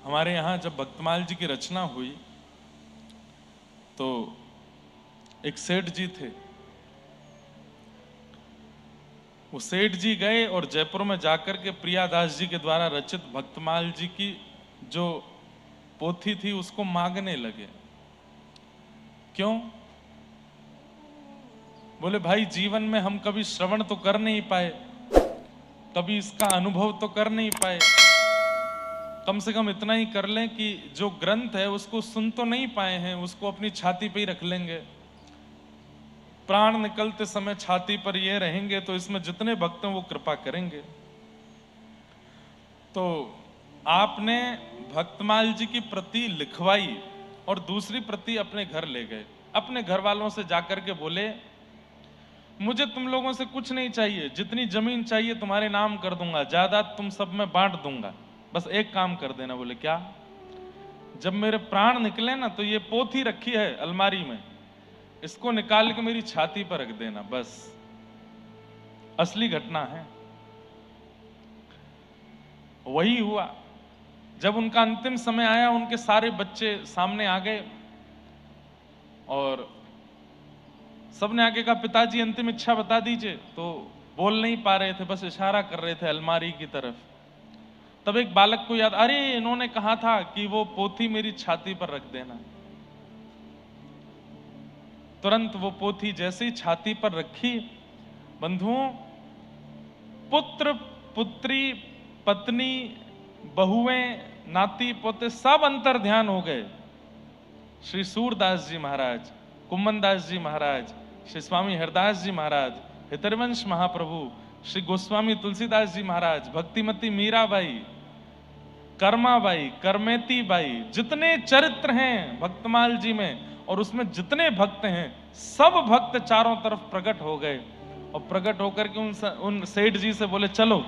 हमारे यहाँ जब भक्तमाल जी की रचना हुई तो एक सेठ जी थे। वो सेठ जी गए और जयपुर में जाकर के प्रियादास जी के द्वारा रचित भक्तमाल जी की जो पोथी थी उसको मांगने लगे। क्यों? बोले भाई जीवन में हम कभी श्रवण तो कर नहीं पाए, कभी इसका अनुभव तो कर नहीं पाए, कम से कम इतना ही कर लें कि जो ग्रंथ है उसको सुन तो नहीं पाए हैं, उसको अपनी छाती पे ही रख लेंगे। प्राण निकलते समय छाती पर ये रहेंगे तो इसमें जितने भक्त हैं वो कृपा करेंगे। तो आपने भक्तमाल जी की प्रति लिखवाई और दूसरी प्रति अपने घर ले गए। अपने घर वालों से जाकर के बोले मुझे तुम लोगों से कुछ नहीं चाहिए, जितनी जमीन चाहिए तुम्हारे नाम कर दूंगा, जायदाद तुम सब में बांट दूंगा, बस एक काम कर देना। बोले क्या? जब मेरे प्राण निकले ना तो ये पोथी रखी है अलमारी में, इसको निकाल के मेरी छाती पर रख देना, बस। असली घटना है। वही हुआ। जब उनका अंतिम समय आया, उनके सारे बच्चे सामने आ गए और सबने आगे कहा पिताजी अंतिम इच्छा बता दीजिए। तो बोल नहीं पा रहे थे, बस इशारा कर रहे थे अलमारी की तरफ। तब एक बालक को याद, अरे इन्होंने कहा था कि वो पोथी मेरी छाती पर रख देना। तुरंत वो पोथी जैसे ही छाती पर रखी, बंधुओं, पुत्र पुत्री पत्नी बहुएं नाती पोते सब अंतर ध्यान हो गए। श्री सूरदास जी महाराज, कुम्मनदास जी महाराज, श्री स्वामी हरदास जी महाराज, हितरवंश महाप्रभु, श्री गोस्वामी तुलसीदास जी महाराज, भक्तिमती मीराबाई, कर्माबाई, करमेती बाई, जितने चरित्र हैं भक्तमाल जी में और उसमें जितने भक्त हैं, सब भक्त चारों तरफ प्रकट हो गए। और प्रकट होकर के उन सेठ जी से बोले चलो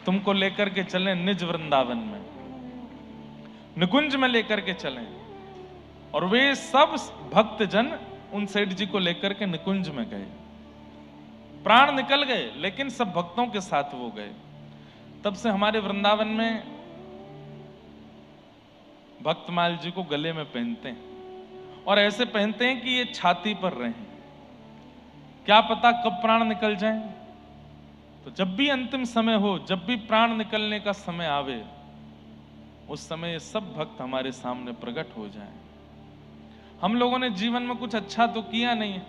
तुमको लेकर के चलें निज वृंदावन में, निकुंज में लेकर के चलें। और वे सब भक्तजन उन सेठ जी को लेकर के निकुंज में गए। प्राण निकल गए लेकिन सब भक्तों के साथ वो गए। तब से हमारे वृंदावन में भक्तमाल जी को गले में पहनते हैं और ऐसे पहनते हैं कि ये छाती पर रहें, क्या पता कब प्राण निकल जाए। तो जब भी अंतिम समय हो, जब भी प्राण निकलने का समय आवे, उस समय सब भक्त हमारे सामने प्रकट हो जाएं। हम लोगों ने जीवन में कुछ अच्छा तो किया नहीं है,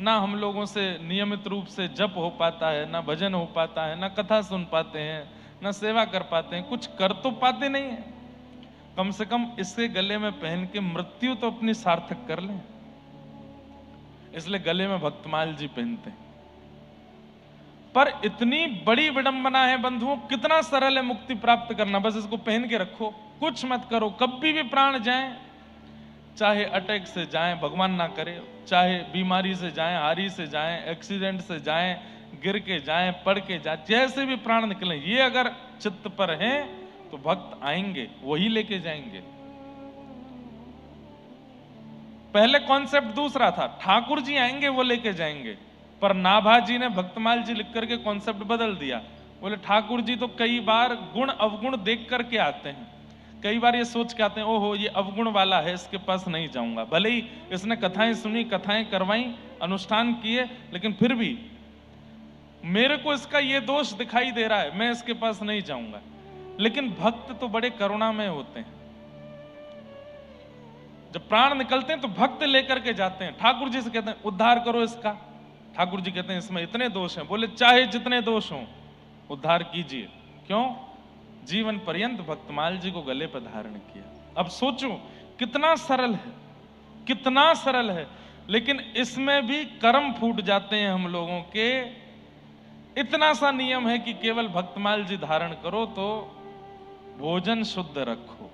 ना हम लोगों से नियमित रूप से जप हो पाता है, ना भजन हो पाता है, ना कथा सुन पाते हैं, ना सेवा कर पाते हैं, कुछ कर तो पाते नहीं है। कम से कम इसके गले में पहन के मृत्यु तो अपनी सार्थक कर लें, इसलिए गले में भक्तमाल जी पहनते हैं। पर इतनी बड़ी विडंबना है बंधुओं, कितना सरल है मुक्ति प्राप्त करना। बस इसको पहन के रखो, कुछ मत करो, कभी भी प्राण जाए, चाहे अटैक से जाएं, भगवान ना करे, चाहे बीमारी से जाएं, हारी से जाएं, एक्सीडेंट से जाएं, गिर के जाएं, पड़ के जाएं, जैसे भी प्राण निकले, ये अगर चित्त पर हैं तो भक्त आएंगे, वही लेके जाएंगे। पहले कॉन्सेप्ट दूसरा था, ठाकुर जी आएंगे वो लेके जाएंगे, पर नाभा जी ने भक्तमाल जी लिख करके कॉन्सेप्ट बदल दिया। बोले ठाकुर जी तो कई बार गुण अवगुण देख करके आते हैं, कई बार ये सोच के आते हैं ओहो ये अवगुण वाला है, इसके पास नहीं जाऊंगा। भले ही इसने कथाएं सुनी, कथाएं करवाई, अनुष्ठान किए, लेकिन फिर भी मेरे को इसका ये दोष दिखाई दे रहा है, मैं इसके पास नहीं जाऊंगा। लेकिन भक्त तो बड़े करुणामय होते हैं, जब प्राण निकलते हैं तो भक्त लेकर के जाते हैं, ठाकुर जी से कहते हैं उद्धार करो इसका। ठाकुर जी कहते हैं इसमें इतने दोष हैं। बोले चाहे जितने दोष हों उद्धार कीजिए। क्यों? जीवन पर्यंत भक्तमाल जी को गले पर धारण किया। अब सोचो कितना सरल है, कितना सरल है, लेकिन इसमें भी कर्म फूट जाते हैं हम लोगों के। इतना सा नियम है कि केवल भक्तमाल जी धारण करो तो भोजन शुद्ध रखो,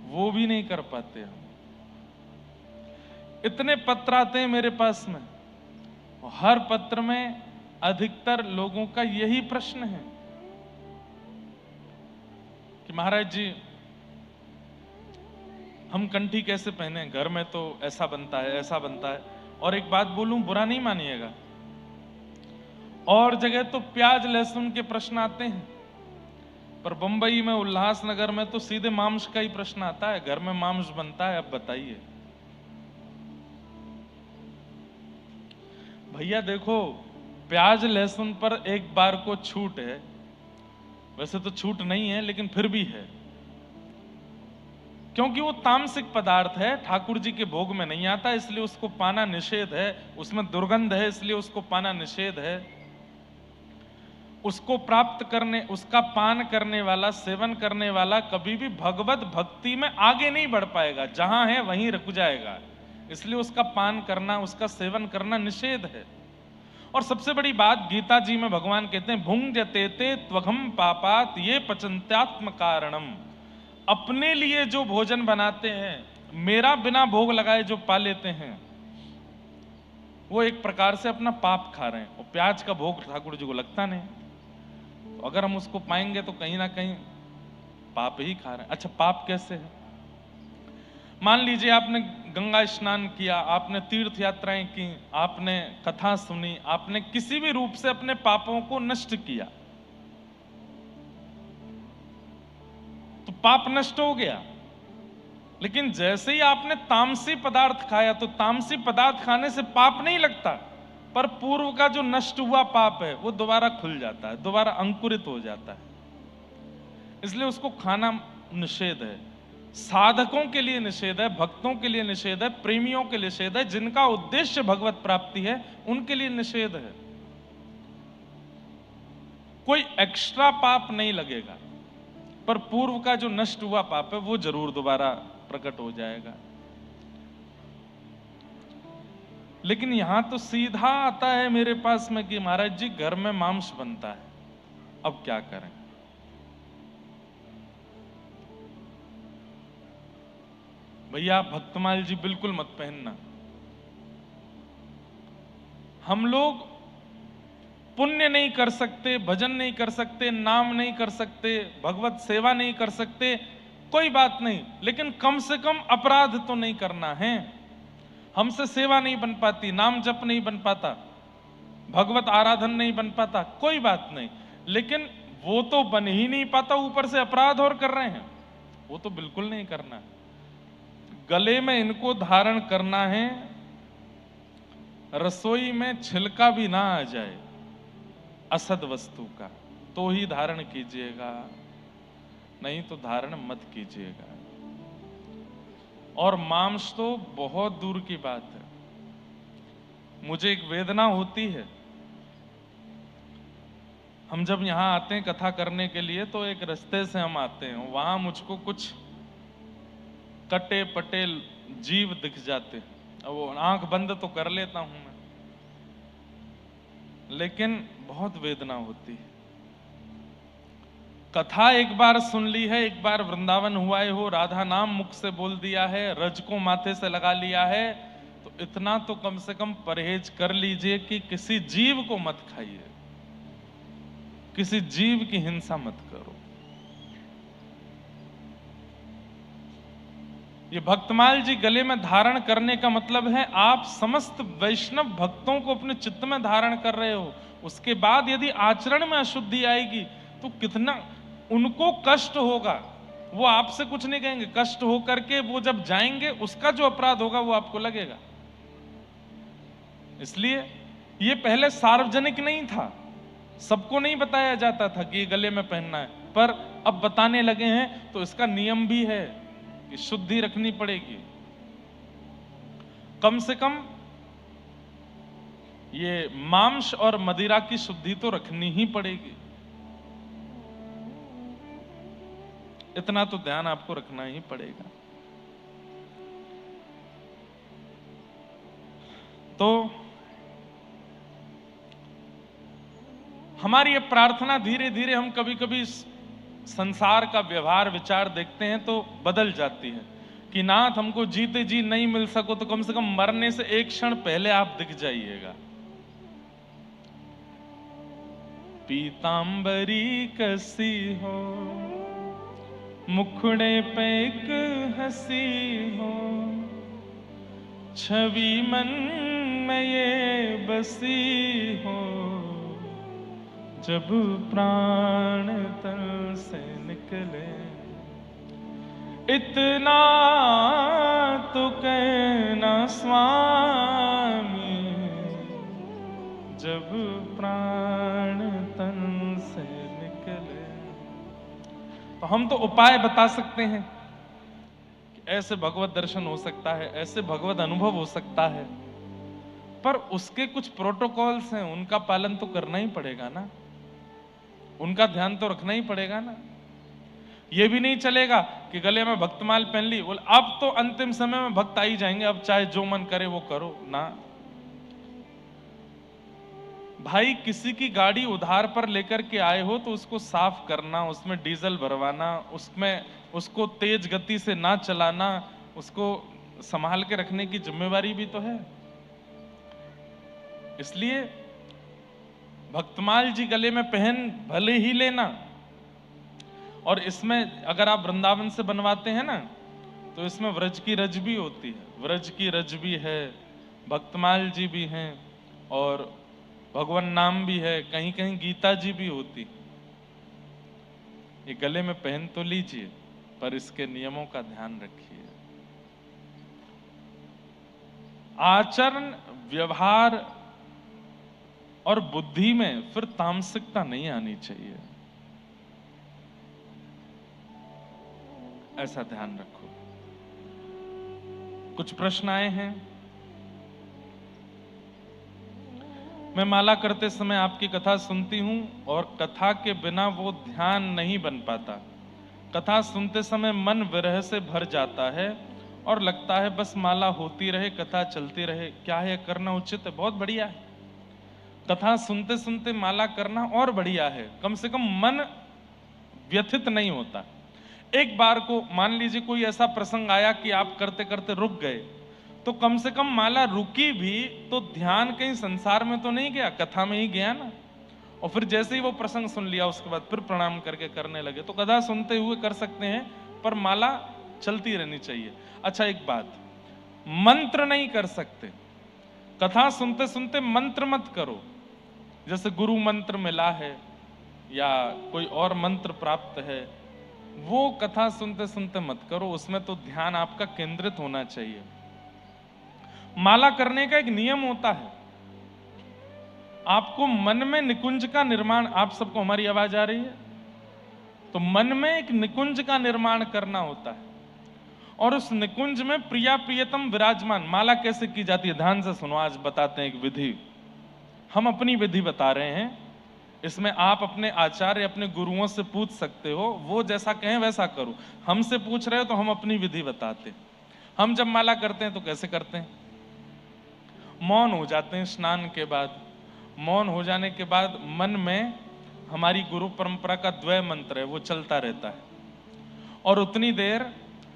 वो भी नहीं कर पाते हम। इतने पत्र आते हैं मेरे पास में, हर पत्र में अधिकतर लोगों का यही प्रश्न है कि महाराज जी हम कंठी कैसे पहने, घर में तो ऐसा बनता है, ऐसा बनता है। और एक बात बोलूं, बुरा नहीं मानिएगा, और जगह तो प्याज लहसुन के प्रश्न आते हैं पर बंबई में, उल्लासनगर में तो सीधे मांस का ही प्रश्न आता है, घर में मांस बनता है। अब बताइए भैया, देखो प्याज लहसुन पर एक बार को छूट है, वैसे तो छूट नहीं है लेकिन फिर भी है, क्योंकि वो तामसिक पदार्थ है, ठाकुर जी के भोग में नहीं आता, इसलिए उसको पाना निषेध है। उसमें दुर्गंध है, इसलिए उसको पाना निषेध है। उसको प्राप्त करने, उसका पान करने वाला, सेवन करने वाला कभी भी भगवत भक्ति में आगे नहीं बढ़ पाएगा, जहां है वहीं रुक जाएगा। इसलिए उसका पान करना, उसका सेवन करना निषेध है। और सबसे बड़ी बात, गीता जी में भगवान कहते हैं, भुंजते ते त्वघम पापात ये पचंत्यात्म कारणम। अपने लिए जो भोजन बनाते हैं, मेरा बिना भोग लगाए जो पा लेते हैं, वो एक प्रकार से अपना पाप खा रहे हैं। और प्याज का भोग ठाकुर जी को लगता नहीं, तो अगर हम उसको पाएंगे तो कहीं ना कहीं पाप ही खा रहे हैं। अच्छा, पाप कैसे है? मान लीजिए आपने गंगा स्नान किया, आपने तीर्थ यात्राएं की, आपने कथा सुनी, आपने किसी भी रूप से अपने पापों को नष्ट किया, तो पाप नष्ट हो गया। लेकिन जैसे ही आपने तामसी पदार्थ खाया, तो तामसी पदार्थ खाने से पाप नहीं लगता, पर पूर्व का जो नष्ट हुआ पाप है वो दोबारा खुल जाता है, दोबारा अंकुरित हो जाता है। इसलिए उसको खाना निषेध है। साधकों के लिए निषेध है, भक्तों के लिए निषेध है, प्रेमियों के लिए निषेध है, जिनका उद्देश्य भगवत प्राप्ति है उनके लिए निषेध है। कोई एक्स्ट्रा पाप नहीं लगेगा, पर पूर्व का जो नष्ट हुआ पाप है वो जरूर दोबारा प्रकट हो जाएगा। लेकिन यहां तो सीधा आता है मेरे पास में कि महाराज जी घर में मांस बनता है, अब क्या करें? भैया भक्तमाल जी बिल्कुल मत पहनना। हम लोग पुण्य नहीं कर सकते, भजन नहीं कर सकते, नाम नहीं कर सकते, भगवत सेवा नहीं कर सकते, कोई बात नहीं, लेकिन कम से कम अपराध तो नहीं करना है। हमसे सेवा नहीं बन पाती, नाम जप नहीं बन पाता, भगवत आराधन नहीं बन पाता, कोई बात नहीं, लेकिन वो तो बन ही नहीं पाता, ऊपर से अपराध और कर रहे हैं, वो तो बिल्कुल नहीं करना है। गले में इनको धारण करना है, रसोई में छिलका भी ना आ जाए असद वस्तु का, तो ही धारण कीजिएगा, नहीं तो धारण मत कीजिएगा। और मांस तो बहुत दूर की बात है। मुझे एक वेदना होती है, हम जब यहां आते हैं कथा करने के लिए, तो एक रास्ते से हम आते हैं, वहां मुझको कुछ कटे पटे जीव दिख जाते हैं। अब वो आंख बंद तो कर लेता हूं मैं, लेकिन बहुत वेदना होती है। कथा एक बार सुन ली है, एक बार वृंदावन हुआ हो, राधा नाम मुख से बोल दिया है, रज को माथे से लगा लिया है, तो इतना तो कम से कम परहेज कर लीजिए कि किसी जीव को मत खाइए, किसी जीव की हिंसा मत करो। ये भक्तमाल जी गले में धारण करने का मतलब है, आप समस्त वैष्णव भक्तों को अपने चित्त में धारण कर रहे हो। उसके बाद यदि आचरण में अशुद्धि आएगी तो कितना उनको कष्ट होगा। वो आपसे कुछ नहीं कहेंगे, कष्ट हो करके वो जब जाएंगे उसका जो अपराध होगा वो आपको लगेगा। इसलिए ये पहले सार्वजनिक नहीं था, सबको नहीं बताया जाता था कि ये गले में पहनना है, पर अब बताने लगे हैं, तो इसका नियम भी है कि शुद्धि रखनी पड़ेगी। कम से कम ये मांस और मदिरा की शुद्धि तो रखनी ही पड़ेगी, इतना तो ध्यान आपको रखना ही पड़ेगा। तो हमारी ये प्रार्थना, धीरे धीरे हम कभी कभी संसार का व्यवहार विचार देखते हैं तो बदल जाती है कि नाथ हमको जीते जी नहीं मिल सको तो कम से कम मरने से एक क्षण पहले आप दिख जाइएगा। पीतांबरी कसी हो, मुखड़े पे एक हंसी हो, छवि मन में ये बसी हो, जब प्राण तन से निकले, इतना तो कहना स्वामी, जब प्राण तन से निकले। तो हम तो उपाय बता सकते हैं कि ऐसे भगवत दर्शन हो सकता है, ऐसे भगवत अनुभव हो सकता है, पर उसके कुछ प्रोटोकॉल्स हैं, उनका पालन तो करना ही पड़ेगा ना, उनका ध्यान तो रखना ही पड़ेगा ना। ये भी नहीं चलेगा कि गले में भक्तमाल पहन ली, बोल अब तो अंतिम समय में भक्त आ ही जाएंगे, अब चाहे जो मन करे वो करो ना। भाई किसी की गाड़ी उधार पर लेकर के आए हो तो उसको साफ करना, उसमें डीजल भरवाना, उसमें उसको तेज गति से ना चलाना, उसको संभाल के रखने की जिम्मेवारी भी तो है। इसलिए भक्तमाल जी गले में पहन भले ही लेना, और इसमें अगर आप वृंदावन से बनवाते हैं ना तो इसमें व्रज की रज भी होती है, व्रज की रज भी है, भक्तमाल जी भी हैं और भगवान नाम भी है, कहीं कहीं गीता जी भी होती। ये गले में पहन तो लीजिए पर इसके नियमों का ध्यान रखिए। आचरण, व्यवहार और बुद्धि में फिर तामसिकता नहीं आनी चाहिए, ऐसा ध्यान रखो। कुछ प्रश्न आए हैं। मैं माला करते समय आपकी कथा सुनती हूं और कथा के बिना वो ध्यान नहीं बन पाता। कथा सुनते समय मन विरह से भर जाता है और लगता है बस माला होती रहे, कथा चलती रहे। क्या है करना उचित है? बहुत बढ़िया है। कथा सुनते सुनते माला करना और बढ़िया है, कम से कम मन व्यथित नहीं होता। एक बार को मान लीजिए कोई ऐसा प्रसंग आया कि आप करते करते रुक गए, तो कम से कम माला रुकी भी तो ध्यान कहीं संसार में तो नहीं गया, कथा में ही गया ना। और फिर जैसे ही वो प्रसंग सुन लिया उसके बाद फिर प्रणाम करके करने लगे। तो कथा सुनते हुए कर सकते हैं पर माला चलती रहनी चाहिए। अच्छा एक बात, मंत्र नहीं कर सकते। कथा सुनते सुनते मंत्र मत करो, जैसे गुरु मंत्र मिला है या कोई और मंत्र प्राप्त है, वो कथा सुनते सुनते मत करो, उसमें तो ध्यान आपका केंद्रित होना चाहिए। माला करने का एक नियम होता है, आपको मन में निकुंज का निर्माण, आप सबको हमारी आवाज आ रही है? तो मन में एक निकुंज का निर्माण करना होता है और उस निकुंज में प्रिया प्रियतम विराजमान। माला कैसे की जाती है ध्यान से सुनो, आज बताते हैं एक विधि। हम अपनी विधि बता रहे हैं, इसमें आप अपने आचार्य अपने गुरुओं से पूछ सकते हो, वो जैसा कहें वैसा करो। हमसे पूछ रहे हो तो हम अपनी विधि बताते हैं। हम जब माला करते हैं तो कैसे करते हैं? मौन हो जाते हैं स्नान के बाद। मौन हो जाने के बाद मन में हमारी गुरु परंपरा का द्वय मंत्र है, वो चलता रहता है और उतनी देर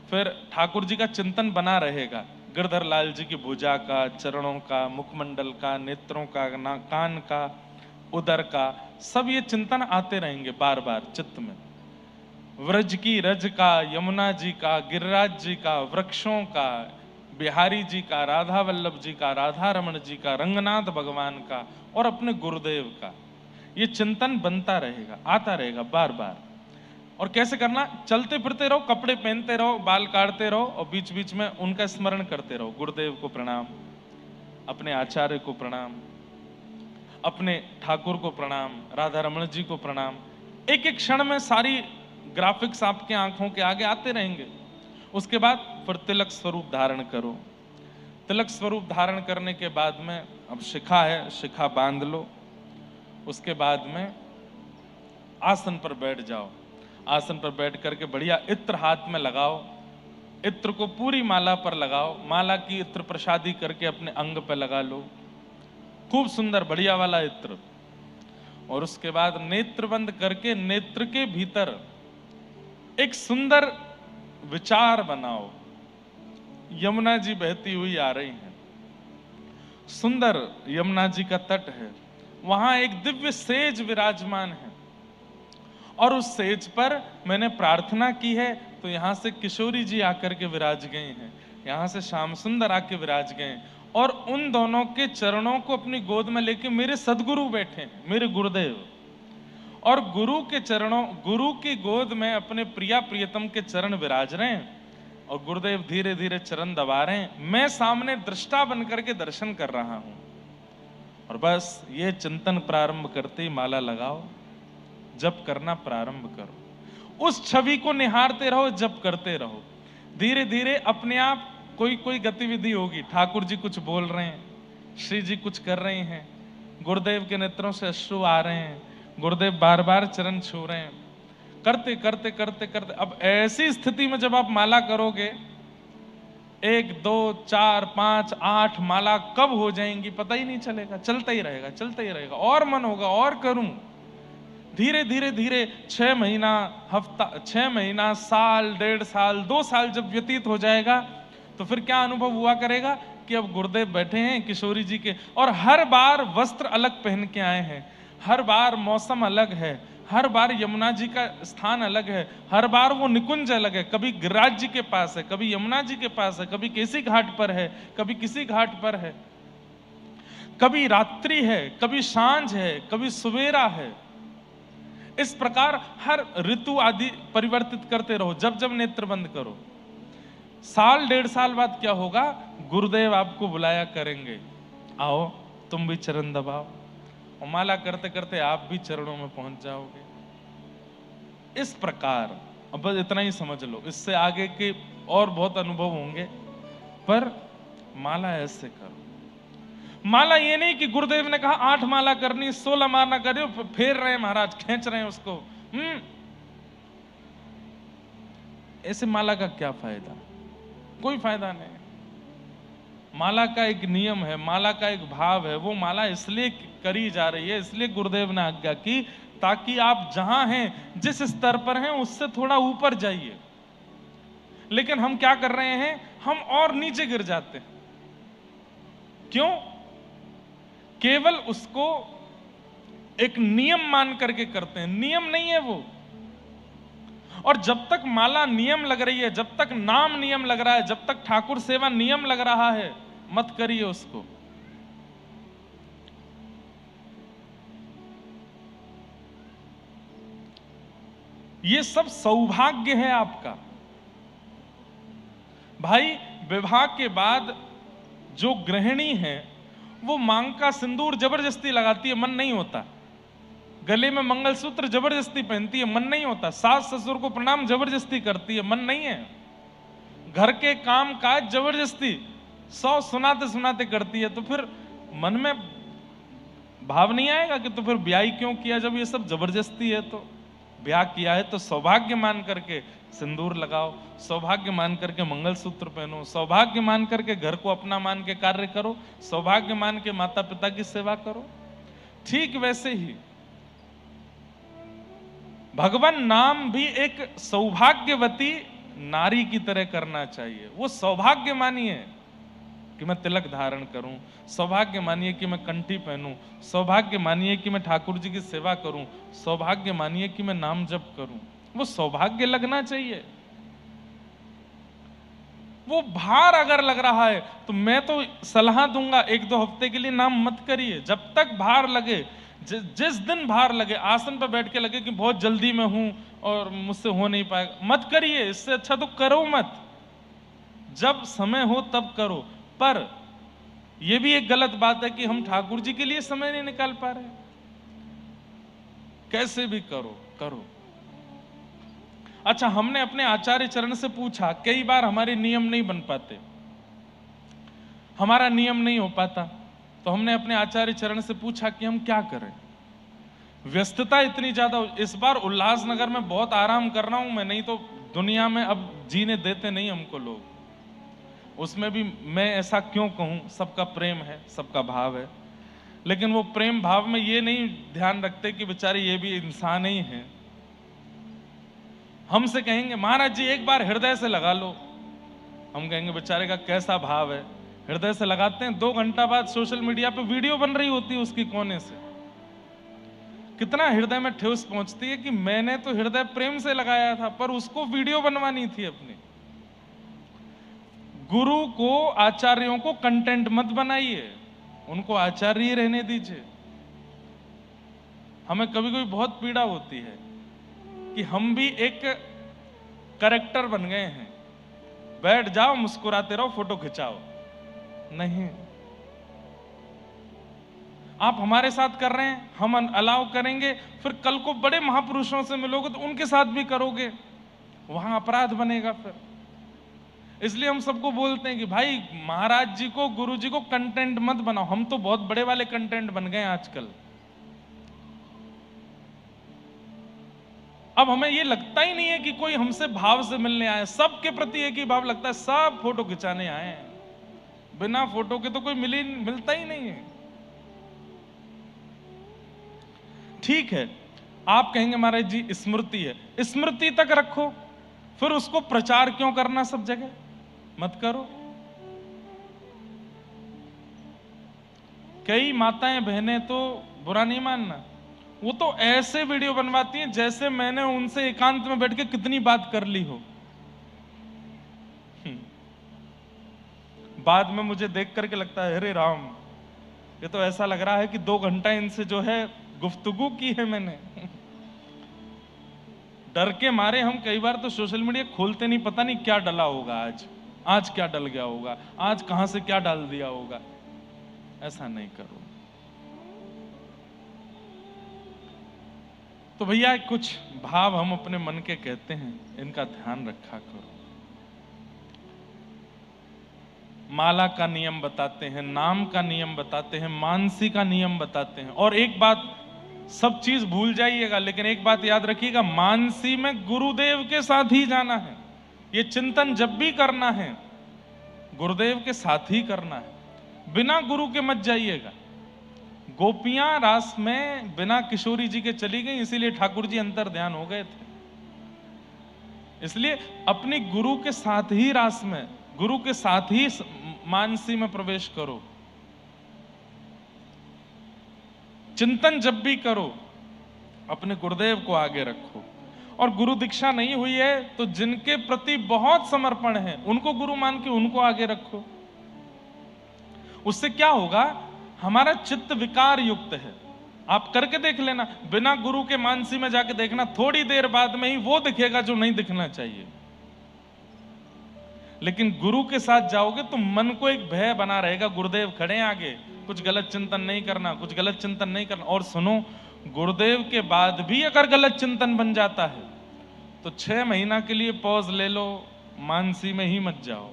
फिर ठाकुर जी का चिंतन बना रहेगा। गिरधर लाल जी की भुजा का, चरणों का, मुखमंडल का, नेत्रों का, कान का, उदर का, सब ये चिंतन आते रहेंगे बार बार चित्त में। व्रज की रज का, यमुना जी का, गिरिराज जी का, वृक्षों का, बिहारी जी का, राधा वल्लभ जी का, राधा रमण जी का, रंगनाथ भगवान का और अपने गुरुदेव का, ये चिंतन बनता रहेगा, आता रहेगा बार बार। और कैसे करना? चलते फिरते रहो, कपड़े पहनते रहो, बाल काटते रहो और बीच बीच में उनका स्मरण करते रहो। गुरुदेव को प्रणाम, अपने आचार्य को प्रणाम, अपने ठाकुर को प्रणाम, राधा रमण जी को प्रणाम। एक एक क्षण में सारी ग्राफिक्स आपके आंखों के आगे आते रहेंगे। उसके बाद फिर तिलक स्वरूप धारण करो। तिलक स्वरूप धारण करने के बाद में अब शिखा है, शिखा बांध लो। उसके बाद में आसन पर बैठ जाओ। आसन पर बैठ करके बढ़िया इत्र हाथ में लगाओ, इत्र को पूरी माला पर लगाओ। माला की इत्र प्रसादी करके अपने अंग पर लगा लो, खूब सुंदर बढ़िया वाला इत्र। और उसके बाद नेत्र बंद करके नेत्र के भीतर एक सुंदर विचार बनाओ। यमुना जी बहती हुई आ रही हैं, सुंदर यमुना जी का तट है, वहां एक दिव्य सेज विराजमान है और उस सेज पर मैंने प्रार्थना की है तो यहां से किशोरी जी आकर के विराज गए हैं, यहां से श्याम सुंदर आके विराज गए और उन दोनों के चरणों को अपनी गोद में लेके मेरे सदगुरु बैठे हैं, मेरे गुरुदेव। और गुरु के चरणों, गुरु की गोद में अपने प्रिया प्रियतम के चरण विराज रहे हैं और गुरुदेव धीरे धीरे चरण दबा रहे हैं। मैं सामने दृष्टा बनकर के दर्शन कर रहा हूं और बस ये चिंतन प्रारंभ करते ही माला लगाओ, जप करना प्रारंभ करो, उस छवि को निहारते रहो, जप करते रहो। धीरे धीरे अपने आप कोई कोई गतिविधि होगी, ठाकुर जी कुछ बोल रहे हैं, श्री जी कुछ कर रहे हैं, गुरुदेव के नेत्रों से अश्रु आ रहे हैं, गुरुदेव बार बार चरण छू रहे हैं। करते करते करते करते अब ऐसी स्थिति में जब आप माला करोगे, 1 2 4 5 8 माला कब हो जाएंगी पता ही नहीं चलेगा, चलता ही रहेगा, चलता ही रहेगा, और मन होगा और करूं। धीरे धीरे धीरे 6 महीना, हफ्ता, 6 महीना, साल, 1.5 साल, 2 साल जब व्यतीत हो जाएगा तो फिर क्या अनुभव हुआ करेगा कि अब गुरुदेव बैठे हैं किशोरी जी के, और हर बार वस्त्र अलग पहन के आए हैं, हर बार मौसम अलग है, हर बार यमुना जी का स्थान अलग है, हर बार वो निकुंज अलग है, कभी गिरिराज जी के पास है, कभी यमुना जी के पास है, कभी किसी घाट पर है, कभी किसी घाट पर है, कभी रात्रि है, कभी सांझ है, कभी सवेरा है। इस प्रकार हर ऋतु आदि परिवर्तित करते रहो जब जब नेत्र बंद करो। साल 1.5 साल बाद क्या होगा, गुरुदेव आपको बुलाया करेंगे, आओ तुम भी चरण दबाओ, और माला करते करते आप भी चरणों में पहुंच जाओगे। इस प्रकार अब बस इतना ही समझ लो, इससे आगे के और बहुत अनुभव होंगे, पर माला ऐसे करो। माला ये नहीं कि गुरुदेव ने कहा 8 माला करनी, 16 माला करो, फेर रहे महाराज, खींच रहे हैं उसको। ऐसे माला का क्या फायदा, कोई फायदा नहीं। माला का एक नियम है, माला का एक भाव है, वो माला इसलिए करी जा रही है, इसलिए गुरुदेव ने आज्ञा की ताकि आप जहां हैं, जिस स्तर पर हैं, उससे थोड़ा ऊपर जाइए। लेकिन हम क्या कर रहे हैं, हम और नीचे गिर जाते हैं। क्यों? केवल उसको एक नियम मान करके करते हैं, नियम नहीं है वो। और जब तक माला नियम लग रही है, जब तक नाम नियम लग रहा है, जब तक ठाकुर सेवा नियम लग रहा है, मत करिए उसको। ये सब सौभाग्य है आपका भाई। विवाह के बाद जो गृहिणी है वो मांग का सिंदूर जबरदस्ती लगाती है, मन नहीं होता। गले में मंगलसूत्र जबरदस्ती पहनती है, मन नहीं होता। सास ससुर को प्रणाम जबरदस्ती करती है, मन नहीं है। घर के काम काज जबरदस्ती 100 सुनाते सुनाते करती है, तो फिर मन में भाव नहीं आएगा कि तो फिर ब्याह क्यों किया, जब ये सब जबरदस्ती है। तो ब्याह किया है तो सौभाग्य मान करके सिंदूर लगाओ, सौभाग्य मान करके मंगलसूत्र पहनो, सौभाग्य मान करके घर को अपना मान के कार्य करो, सौभाग्य मान के माता पिता की सेवा करो। ठीक वैसे ही भगवान नाम भी एक सौभाग्यवती नारी की तरह करना चाहिए। वो सौभाग्य मानिए कि मैं तिलक धारण करूं, सौभाग्य मानिए कि मैं कंठी पहनूं, सौभाग्य मानिए कि मैं ठाकुर जी की सेवा करूं, सौभाग्य मानिए कि मैं नाम जप करूं। वो सौभाग्य लगना चाहिए। वो भार अगर लग रहा है तो मैं तो सलाह दूंगा 1-2 हफ्ते के लिए नाम मत करिए। जब तक भार लगे, जिस दिन भार लगे, आसन पर बैठ के लगे कि बहुत जल्दी में हूं और मुझसे हो नहीं पाएगा, मत करिए। इससे अच्छा तो करो मत, जब समय हो तब करो। पर यह भी एक गलत बात है कि हम ठाकुर जी के लिए समय नहीं निकाल पा रहे। कैसे भी करो करो। अच्छा, हमने अपने आचार्य चरण से पूछा, कई बार हमारे नियम नहीं बन पाते, हमारा नियम नहीं हो पाता, तो हमने अपने आचार्य चरण से पूछा कि हम क्या करें। व्यस्तता इतनी ज्यादा, इस बार उल्लासनगर में बहुत आराम कर रहा हूं मैं, नहीं तो दुनिया में अब जीने देते नहीं हमको लोग। उसमें भी मैं ऐसा क्यों कहूं, सबका प्रेम है, सबका भाव है, लेकिन वो प्रेम भाव में ये नहीं ध्यान रखते कि बेचारे ये भी इंसान ही हैं। हमसे कहेंगे महाराज जी एक बार हृदय से लगा लो, हम कहेंगे बेचारे का कैसा भाव है। हृदय से लगाते हैं, 2 घंटा बाद सोशल मीडिया पे वीडियो बन रही होती है उसकी कोने से। कितना हृदय में ठेस पहुंचती है कि मैंने तो हृदय प्रेम से लगाया था, पर उसको वीडियो बनवानी थी अपनी। गुरु को, आचार्यों को कंटेंट मत बनाइए, उनको आचार्य रहने दीजिए। हमें कभी कभी बहुत पीड़ा होती है कि हम भी एक कैरेक्टर बन गए हैं, बैठ जाओ मुस्कुराते रहो फोटो खिंचाओ। नहीं, आप हमारे साथ कर रहे हैं, हम अलाउ करेंगे, फिर कल को बड़े महापुरुषों से मिलोगे तो उनके साथ भी करोगे, वहां अपराध बनेगा फिर। इसलिए हम सबको बोलते हैं कि भाई महाराज जी को, गुरु जी को कंटेंट मत बनाओ। हम तो बहुत बड़े वाले कंटेंट बन गए आजकल। अब हमें ये लगता ही नहीं है कि कोई हमसे भाव से मिलने आए, सबके प्रति एक ही भाव लगता है, सब फोटो खिंचाने आए हैं। बिना फोटो के तो कोई मिलता ही नहीं है। ठीक है, आप कहेंगे महाराज जी स्मृति है, स्मृति तक रखो, फिर उसको प्रचार क्यों करना सब जगह? मत करो। कई माताएं बहनें तो बुरा नहीं मानना, वो तो ऐसे वीडियो बनवाती हैं जैसे मैंने उनसे एकांत में बैठ के कितनी बात कर ली हो। बाद में मुझे देख करके लगता है अरे राम, ये तो ऐसा लग रहा है कि 2 घंटा इनसे जो है गुफ्तगू की है मैंने। डर के मारे हम कई बार तो सोशल मीडिया खोलते नहीं, पता नहीं क्या डला होगा, आज क्या डल गया होगा, आज कहां से क्या डाल दिया होगा। ऐसा नहीं करो। तो भैया कुछ भाव हम अपने मन के कहते हैं, इनका ध्यान रखा करो। माला का नियम बताते हैं, नाम का नियम बताते हैं, मानसी का नियम बताते हैं। और एक बात, सब चीज भूल जाइएगा, लेकिन एक बात याद रखिएगा, मानसी में गुरुदेव के साथ ही जाना है। ये चिंतन जब भी करना है गुरुदेव के साथ ही करना है, बिना गुरु के मत जाइएगा। गोपियां रास में बिना किशोरी जी के चली गई, इसीलिए ठाकुर जी अंतर ध्यान हो गए थे। इसलिए अपनी गुरु के साथ ही रास में, गुरु के साथ ही मानसी में प्रवेश करो। चिंतन जब भी करो अपने गुरुदेव को आगे रखो। और गुरु दीक्षा नहीं हुई है तो जिनके प्रति बहुत समर्पण है उनको गुरु मान के उनको आगे रखो। उससे क्या होगा, हमारा चित्त विकार युक्त है। आप करके देख लेना, बिना गुरु के मानसी में जाके देखना, थोड़ी देर बाद में ही वो दिखेगा जो नहीं दिखना चाहिए। लेकिन गुरु के साथ जाओगे तो मन को एक भय बना रहेगा, गुरुदेव खड़े हैं आगे, कुछ गलत चिंतन नहीं करना, कुछ गलत चिंतन नहीं करना। और सुनो, गुरुदेव के बाद भी अगर गलत चिंतन बन जाता है तो 6 महीना के लिए पॉज ले लो, मानसी में ही मत जाओ।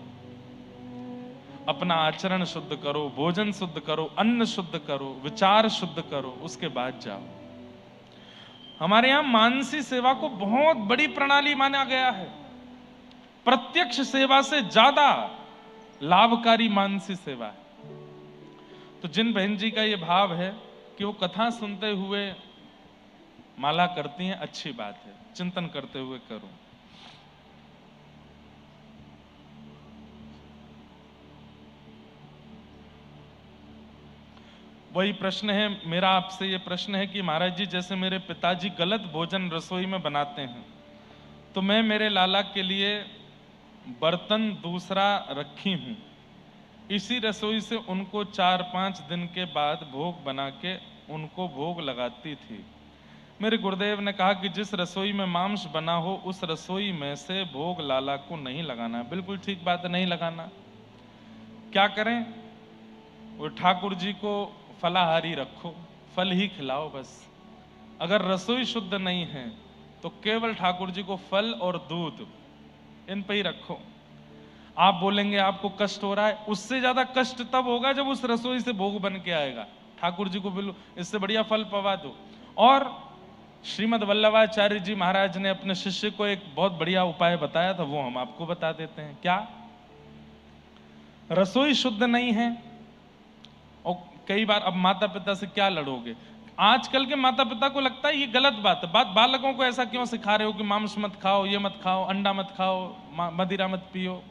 अपना आचरण शुद्ध करो, भोजन शुद्ध करो, अन्न शुद्ध करो, विचार शुद्ध करो, उसके बाद जाओ। हमारे यहां मानसी सेवा को बहुत बड़ी प्रणाली माना गया है। प्रत्यक्ष सेवा से ज्यादा लाभकारी मानसी सेवा है। तो जिन बहन जी का ये भाव है कि वो कथा सुनते हुए माला करती हैं, अच्छी बात है, चिंतन करते हुए करो। वही प्रश्न है मेरा आपसे, ये प्रश्न है कि महाराज जी जैसे मेरे पिताजी गलत भोजन रसोई में बनाते हैं तो मैं मेरे लाला के लिए बर्तन दूसरा रखी हूं, इसी रसोई से उनको 4-5 दिन के बाद भोग बना के उनको भोग लगाती थी। मेरे गुरुदेव ने कहा कि जिस रसोई में मांस बना हो उस रसोई में से भोग लाला को नहीं लगाना। बिल्कुल ठीक बात है, नहीं लगाना। क्या करें, वो ठाकुर जी को फलाहारी रखो, फल ही खिलाओ बस। अगर रसोई शुद्ध नहीं है तो केवल ठाकुर जी को फल और दूध इन पे ही रखो। आप बोलेंगे आपको कष्ट हो रहा है, उससे ज्यादा कष्ट तब होगा जब उस रसोई से भोग बन के आएगा। ठाकुर जी को बिल्कुल इससे बढ़िया फल पवा दो। और श्रीमद् वल्लभाचार्य जी महाराज ने अपने शिष्य को एक बहुत बढ़िया उपाय बताया था, वो हम आपको बता देते हैं। क्या? रसोई शुद्ध नहीं है, और कई बार अब माता पिता से क्या लड़ोगे? आजकल के माता पिता को लगता है ये गलत बात है। बालकों को ऐसा क्यों सिखा रहे हो कि मांस मत खाओ, ये मत खाओ, अंडा मत खाओ, मदिरा मत पियो।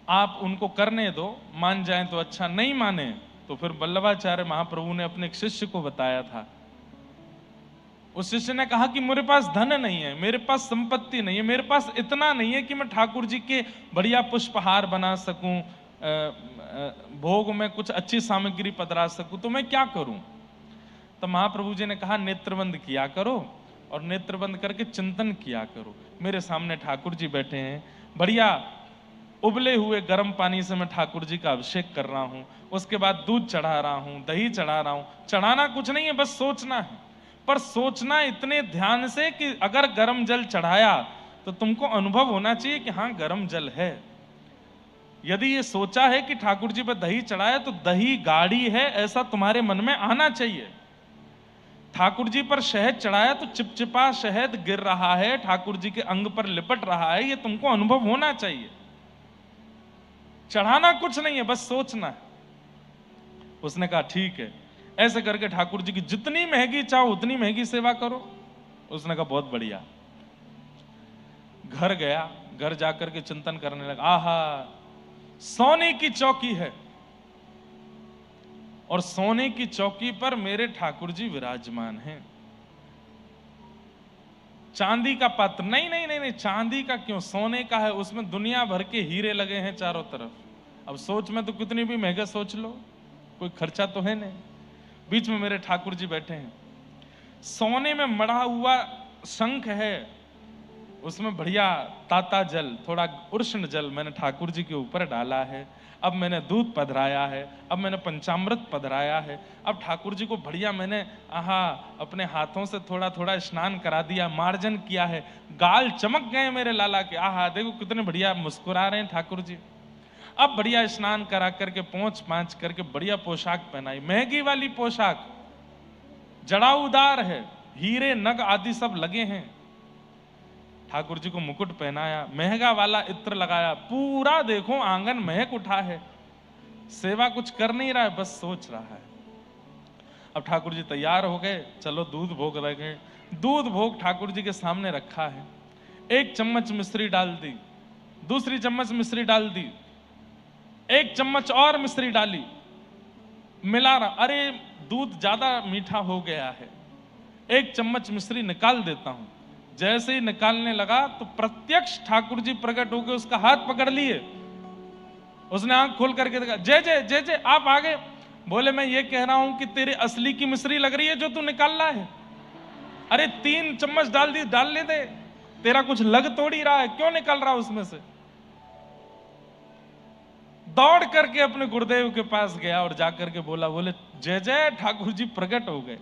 आप उनको करने दो, मान जाएं तो अच्छा, नहीं माने तो फिर वल्लभाचार्य महाप्रभु ने अपने एक शिष्य को बताया था। उस शिष्य ने कहा कि मेरे पास धन नहीं है, मेरे पास संपत्ति नहीं है, मेरे पास इतना नहीं है कि मैं ठाकुर जी के बढ़िया पुष्पहार बना सकूं, भोग में कुछ अच्छी सामग्री पधरा सकूं, तो मैं क्या करूं? तो महाप्रभु जी ने कहा नेत्रबंद किया करो और नेत्रबंद करके चिंतन किया करो। मेरे सामने ठाकुर जी बैठे हैं, बढ़िया उबले हुए गर्म पानी से मैं ठाकुर जी का अभिषेक कर रहा हूं, उसके बाद दूध चढ़ा रहा हूं, दही चढ़ा रहा हूं। चढ़ाना कुछ नहीं है, बस सोचना है, पर सोचना इतने ध्यान से कि अगर गर्म जल चढ़ाया तो तुमको अनुभव होना चाहिए कि हाँ गर्म जल है। यदि ये सोचा है कि ठाकुर जी पर दही चढ़ाया तो दही गाढ़ी है ऐसा तुम्हारे मन में आना चाहिए। ठाकुर जी पर शहद चढ़ाया तो चिपचिपा शहद गिर रहा है, ठाकुर जी के अंग पर लिपट रहा है, ये तुमको अनुभव होना चाहिए। चढ़ाना कुछ नहीं है, बस सोचना है। उसने कहा ठीक है, ऐसे करके ठाकुर जी की जितनी महंगी चाहो उतनी महंगी सेवा करो। उसने कहा बहुत बढ़िया। घर गया, घर जाकर के चिंतन करने लगा, आहा सोने की चौकी है और सोने की चौकी पर मेरे ठाकुर जी विराजमान हैं। चांदी का पात्र नहीं नहीं नहीं नहीं, चांदी का क्यों, सोने का है, उसमें दुनिया भर के हीरे लगे हैं चारों तरफ। अब सोच में तो कितनी भी महंगा सोच लो, कोई खर्चा तो है नहीं। बीच में मेरे ठाकुर जी बैठे हैं, सोने में मढ़ा हुआ शंख है, उसमें बढ़िया ताता जल, थोड़ा उष्ण जल मैंने ठाकुर जी के ऊपर डाला है। अब मैंने दूध पधराया है, अब मैंने पंचामृत पधराया है। अब ठाकुर जी को बढ़िया मैंने अपने हाथों से थोड़ा थोड़ा स्नान करा दिया, मार्जन किया है। गाल चमक गए मेरे लाला के, देखो कितने बढ़िया मुस्कुरा रहे हैं ठाकुर जी। अब बढ़िया स्नान करा करके पोंछ पांछ करके बढ़िया पोशाक पहनाई, महंगी वाली पोशाक, जड़ाऊदार है, हीरे नग आदि सब लगे हैं। ठाकुर जी को मुकुट पहनाया, महंगा वाला इत्र लगाया, पूरा देखो आंगन महक उठा है। सेवा कुछ कर नहीं रहा है, बस सोच रहा है। अब ठाकुर जी तैयार हो गए, चलो दूध भोग रखे। दूध भोग ठाकुर जी के सामने रखा है। एक चम्मच मिश्री डाल दी, दूसरी चम्मच मिश्री डाल दी, एक चम्मच और मिश्री डाली, मिला रहा, अरे दूध ज्यादा मीठा हो गया है, एक चम्मच मिश्री निकाल देता हूं। जैसे ही निकालने लगा तो प्रत्यक्ष ठाकुर जी प्रकट होकर उसका हाथ पकड़ लिए। उसने आंख खोल करके देखा, जय जय जय जय, आप आ गए। बोले मैं ये कह रहा हूं कि तेरे असली की मिश्री लग रही है जो तू निकाल रहा है। अरे 3 चम्मच डाल दी, डाल ले दे, तेरा कुछ लग तोड़ी रहा है, क्यों निकल रहा उसमें से। दौड़ करके अपने गुरुदेव के पास गया और जाकर के बोले जय जय, ठाकुर जी प्रकट हो गए।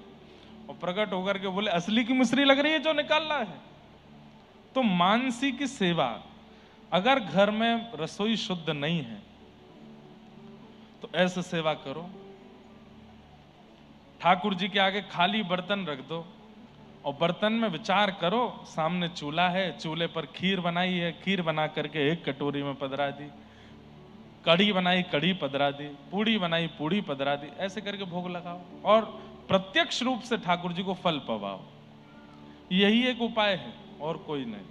और प्रकट होकर के बोले असली की मिश्री लग रही है जो निकाल रहा है। तो मानसी की सेवा, अगर घर में रसोई शुद्ध नहीं है तो ऐसे सेवा करो। ठाकुर जी के आगे खाली बर्तन रख दो और बर्तन में विचार करो, सामने चूल्हा है, चूल्हे पर खीर बनाई है, खीर बना करके एक कटोरी में पधरा दी, कढ़ी बनाई, कढ़ी पधरा दी, पूड़ी बनाई, पूड़ी पधरा दी, ऐसे करके भोग लगाओ और प्रत्यक्ष रूप से ठाकुर जी को फल पवाओ। यही एक उपाय है और कोई नहीं।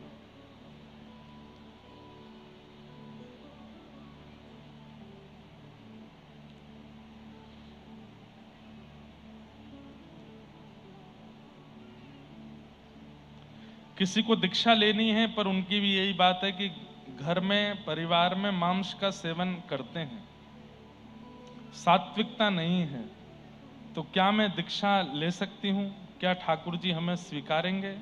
किसी को दीक्षा लेनी है पर उनकी भी यही बात है कि घर में परिवार में मांस का सेवन करते हैं, सात्विकता नहीं है, तो क्या मैं दीक्षा ले सकती हूं? क्या ठाकुर जी हमें स्वीकारेंगे?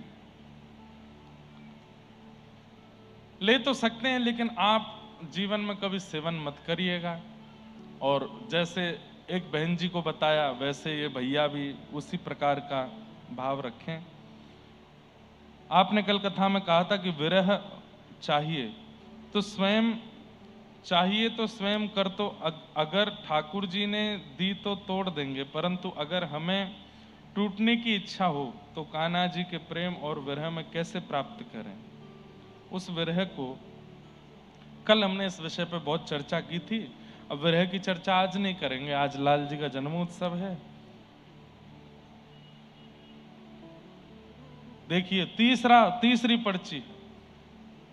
ले तो सकते हैं, लेकिन आप जीवन में कभी सेवन मत करिएगा। और जैसे एक बहन जी को बताया वैसे ये भैया भी उसी प्रकार का भाव रखें। आपने कल कथा में कहा था कि विरह चाहिए तो स्वयं कर, तो अगर ठाकुर जी ने दी तो तोड़ देंगे, परंतु अगर हमें टूटने की इच्छा हो तो कान्हा जी के प्रेम और विरह में कैसे प्राप्त करें उस विरह को। कल हमने इस विषय पर बहुत चर्चा की थी, अब विरह की चर्चा आज नहीं करेंगे, आज लाल जी का जन्मोत्सव है। देखिए तीसरी पर्ची,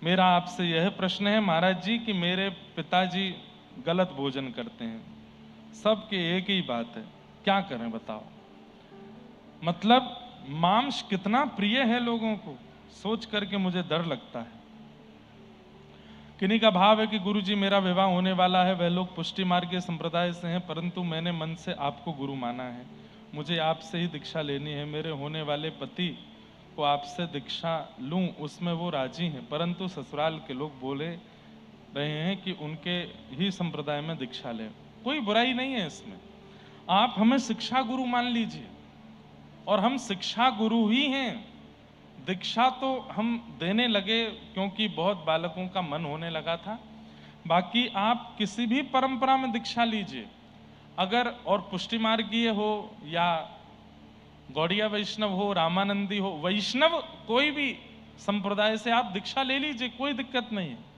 मेरा आपसे यह प्रश्न है महाराज जी कि मेरे पिताजी गलत भोजन करते हैं, सबके एक ही बात है, क्या करें बताओ। मतलब मांस कितना प्रिय है लोगों को, सोच करके मुझे डर लगता है। किन्हीं का भाव है कि गुरुजी मेरा विवाह होने वाला है, वह लोग पुष्टि मार्ग के संप्रदाय से हैं, परंतु मैंने मन से आपको गुरु माना है। मुझे आपसे ही दीक्षा लेनी है, मेरे होने वाले पति को आपसे दीक्षा लूं, उसमें वो राजी हैं, परंतु ससुराल के लोग बोले रहे हैं कि उनके ही संप्रदाय में दीक्षा लें। कोई बुराई नहीं है इसमें, आप हमें शिक्षा गुरु मान लीजिए, और हम शिक्षा गुरु ही हैं। दीक्षा तो हम देने लगे क्योंकि बहुत बालकों का मन होने लगा था। बाकी आप किसी भी परंपरा में दीक्षा लीजिए, अगर और पुष्टि मार्गीय हो या गौड़िया वैष्णव हो, रामानंदी हो, वैष्णव कोई भी संप्रदाय से आप दीक्षा ले लीजिए, कोई दिक्कत नहीं है।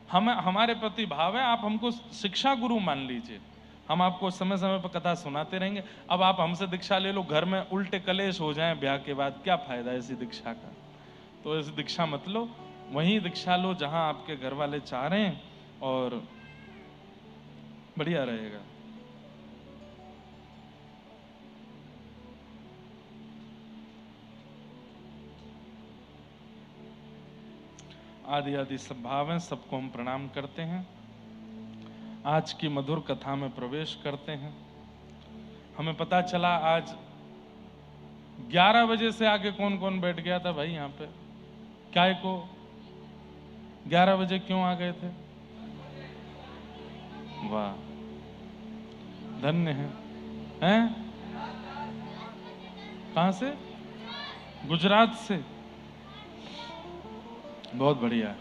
हमारे प्रति भाव है, आप हमको शिक्षा गुरु मान लीजिए, हम आपको समय समय पर कथा सुनाते रहेंगे। अब आप हमसे दीक्षा ले लो, घर में उल्टे कलेश हो जाएं ब्याह के बाद, क्या फायदा ऐसी दीक्षा का? तो ऐसी दीक्षा मत लो, वहीं दीक्षा लो जहां आपके घर वाले चाह रहे हैं, और बढ़िया रहेगा। आदि आदि सब भाव हैं, सबको हम प्रणाम करते हैं। आज की मधुर कथा में प्रवेश करते हैं। हमें पता चला आज 11 बजे से आगे कौन कौन बैठ गया था भाई यहाँ पे? क्या को 11 बजे क्यों आ गए थे? वाह, धन्य है। हैं? कहां से? गुजरात से। बहुत बढ़िया है,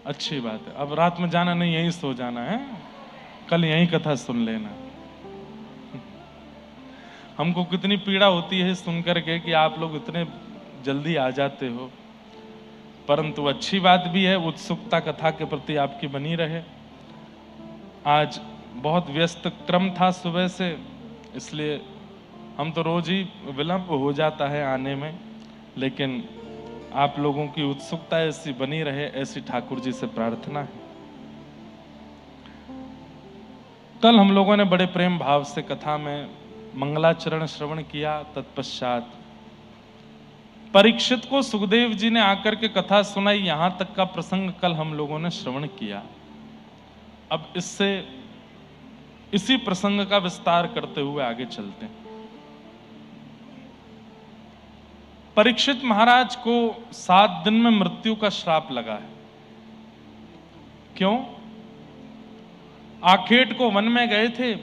अच्छी बात है। अब रात में जाना नहीं, यहीं सो जाना है, कल यहीं कथा सुन लेना। हमको कितनी पीड़ा होती है सुनकर के कि आप लोग इतने जल्दी आ जाते हो, परंतु अच्छी बात भी है, उत्सुकता कथा के प्रति आपकी बनी रहे। आज बहुत व्यस्त क्रम था सुबह से, इसलिए हम तो रोज ही विलंब हो जाता है आने में, लेकिन आप लोगों की उत्सुकता ऐसी बनी रहे, ऐसी ठाकुर जी से प्रार्थना है। कल हम लोगों ने बड़े प्रेम भाव से कथा में मंगलाचरण श्रवण किया। तत्पश्चात परीक्षित को सुखदेव जी ने आकर के कथा सुनाई, यहां तक का प्रसंग कल हम लोगों ने श्रवण किया। अब इसी प्रसंग का विस्तार करते हुए आगे चलते हैं। परीक्षित महाराज को 7 दिन में मृत्यु का श्राप लगा है। क्यों? आखेट को वन में गए थे,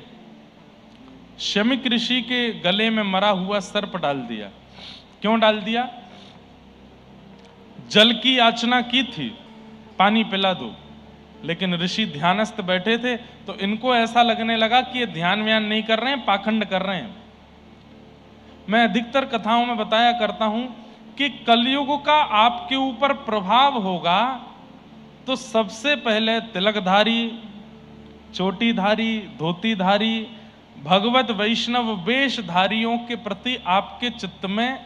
शमिक ऋषि के गले में मरा हुआ सर्प डाल दिया। क्यों डाल दिया? जल की याचना की थी, पानी पिला दो, लेकिन ऋषि ध्यानस्थ बैठे थे, तो इनको ऐसा लगने लगा कि ये ध्यान व्यान नहीं कर रहे हैं, पाखंड कर रहे हैं। मैं अधिकतर कथाओं में बताया करता हूं कि कलयुग का आपके ऊपर प्रभाव होगा तो सबसे पहले तिलकधारी, चोटीधारी, धोतीधारी, भगवत वैष्णव वेशधारियों के प्रति आपके चित्त में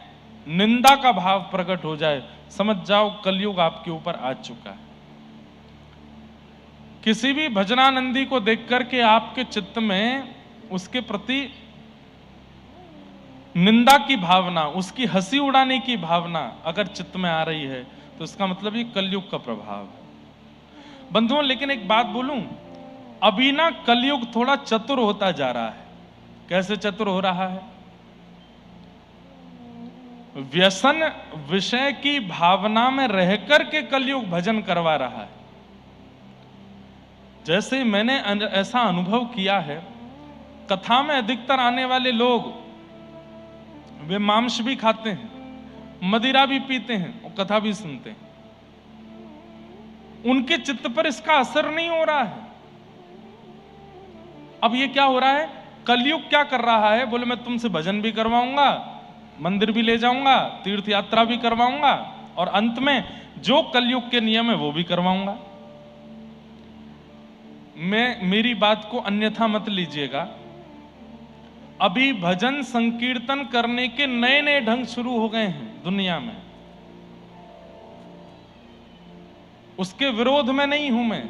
निंदा का भाव प्रकट हो जाए, समझ जाओ कलयुग आपके ऊपर आ चुका है। किसी भी भजनानंदी को देख करके आपके चित्त में उसके प्रति निंदा की भावना, उसकी हंसी उड़ाने की भावना अगर चित्त में आ रही है, तो इसका मतलब ये कलयुग का प्रभाव है। बंधुओं, लेकिन एक बात बोलूं, अभी ना कलयुग थोड़ा चतुर होता जा रहा है। कैसे चतुर हो रहा है? व्यसन विषय की भावना में रहकर के कलयुग भजन करवा रहा है। जैसे मैंने ऐसा अनुभव किया है, कथा में अधिकतर आने वाले लोग वे मांस भी खाते हैं, मदिरा भी पीते हैं और कथा भी सुनते हैं। उनके चित्त पर इसका असर नहीं हो रहा है। अब ये क्या हो रहा है? कलयुग क्या कर रहा है? बोले मैं तुमसे भजन भी करवाऊंगा, मंदिर भी ले जाऊंगा, तीर्थ यात्रा भी करवाऊंगा, और अंत में जो कलयुग के नियम है वो भी करवाऊंगा। मेरी बात को अन्यथा मत लीजिएगा। अभी भजन संकीर्तन करने के नए नए ढंग शुरू हो गए हैं दुनिया में, उसके विरोध में नहीं हूं मैं,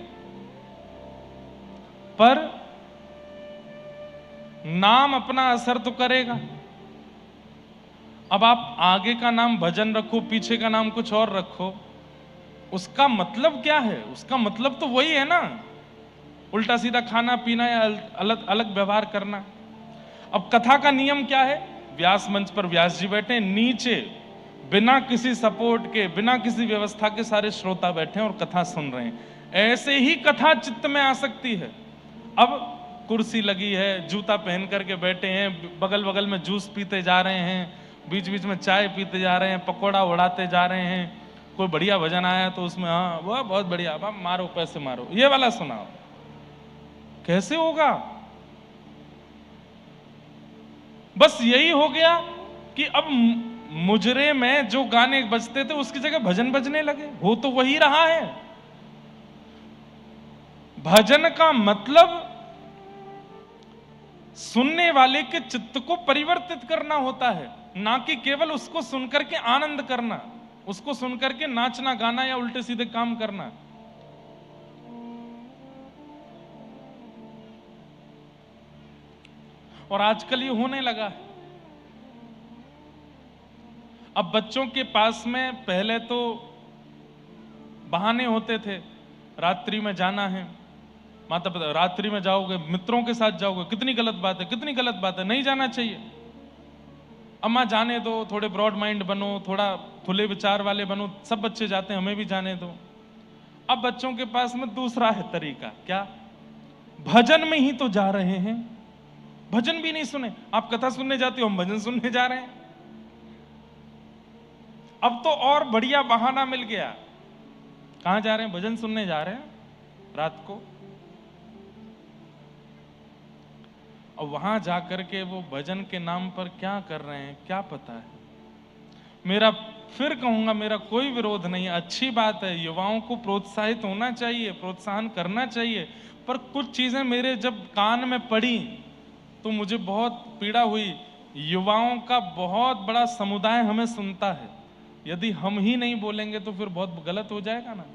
पर नाम अपना असर तो करेगा। अब आप आगे का नाम भजन रखो, पीछे का नाम कुछ और रखो, उसका मतलब क्या है? उसका मतलब तो वही है ना, उल्टा सीधा खाना पीना या अलग अलग व्यवहार करना। अब कथा का नियम क्या है? व्यास मंच पर व्यास जी बैठे, नीचे बिना किसी सपोर्ट के, बिना किसी व्यवस्था के सारे श्रोता बैठे और कथा सुन रहे हैं। ऐसे ही कथा चित्त में आ सकती है। अब कुर्सी लगी है, जूता पहन करके बैठे हैं, बगल बगल में जूस पीते जा रहे हैं, बीच बीच में चाय पीते जा रहे हैं, पकौड़ा उड़ाते जा रहे हैं, कोई बढ़िया भजन आया तो उसमें हाँ वह बहुत बढ़िया, अब मारो पैसे मारो, ये वाला सुनाओ, कैसे होगा? बस यही हो गया कि अब मुजरे में जो गाने बजते थे उसकी जगह भजन बजने लगे। हो तो वही रहा है। भजन का मतलब सुनने वाले के चित्त को परिवर्तित करना होता है, ना कि केवल उसको सुनकर के आनंद करना, उसको सुनकर के नाचना गाना या उल्टे सीधे काम करना। और आजकल ये होने लगा है। अब बच्चों के पास में पहले तो बहाने होते थे, रात्रि में जाना है, माता पिता रात्रि में जाओगे, मित्रों के साथ जाओगे, कितनी गलत बात है, कितनी गलत बात है, नहीं जाना चाहिए। अम्मा जाने दो, थोड़े ब्रॉड माइंड बनो, थोड़ा खुले विचार वाले बनो, सब बच्चे जाते हैं, हमें भी जाने दो। अब बच्चों के पास में दूसरा है तरीका, क्या? भजन में ही तो जा रहे हैं, भजन भी नहीं सुने, आप कथा सुनने जाते हो, हम भजन सुनने जा रहे हैं। अब तो और बढ़िया बहाना मिल गया, कहां जा रहे हैं? भजन सुनने जा रहे हैं रात को। और वहां जाकर के वो भजन के नाम पर क्या कर रहे हैं क्या पता है। मेरा फिर कहूंगा, मेरा कोई विरोध नहीं है, अच्छी बात है, युवाओं को प्रोत्साहित होना चाहिए, प्रोत्साहन करना चाहिए। पर कुछ चीजें मेरे जब कान में पड़ी तो मुझे बहुत पीड़ा हुई। युवाओं का बहुत बड़ा समुदाय हमें सुनता है, यदि हम ही नहीं बोलेंगे तो फिर बहुत गलत हो जाएगा ना।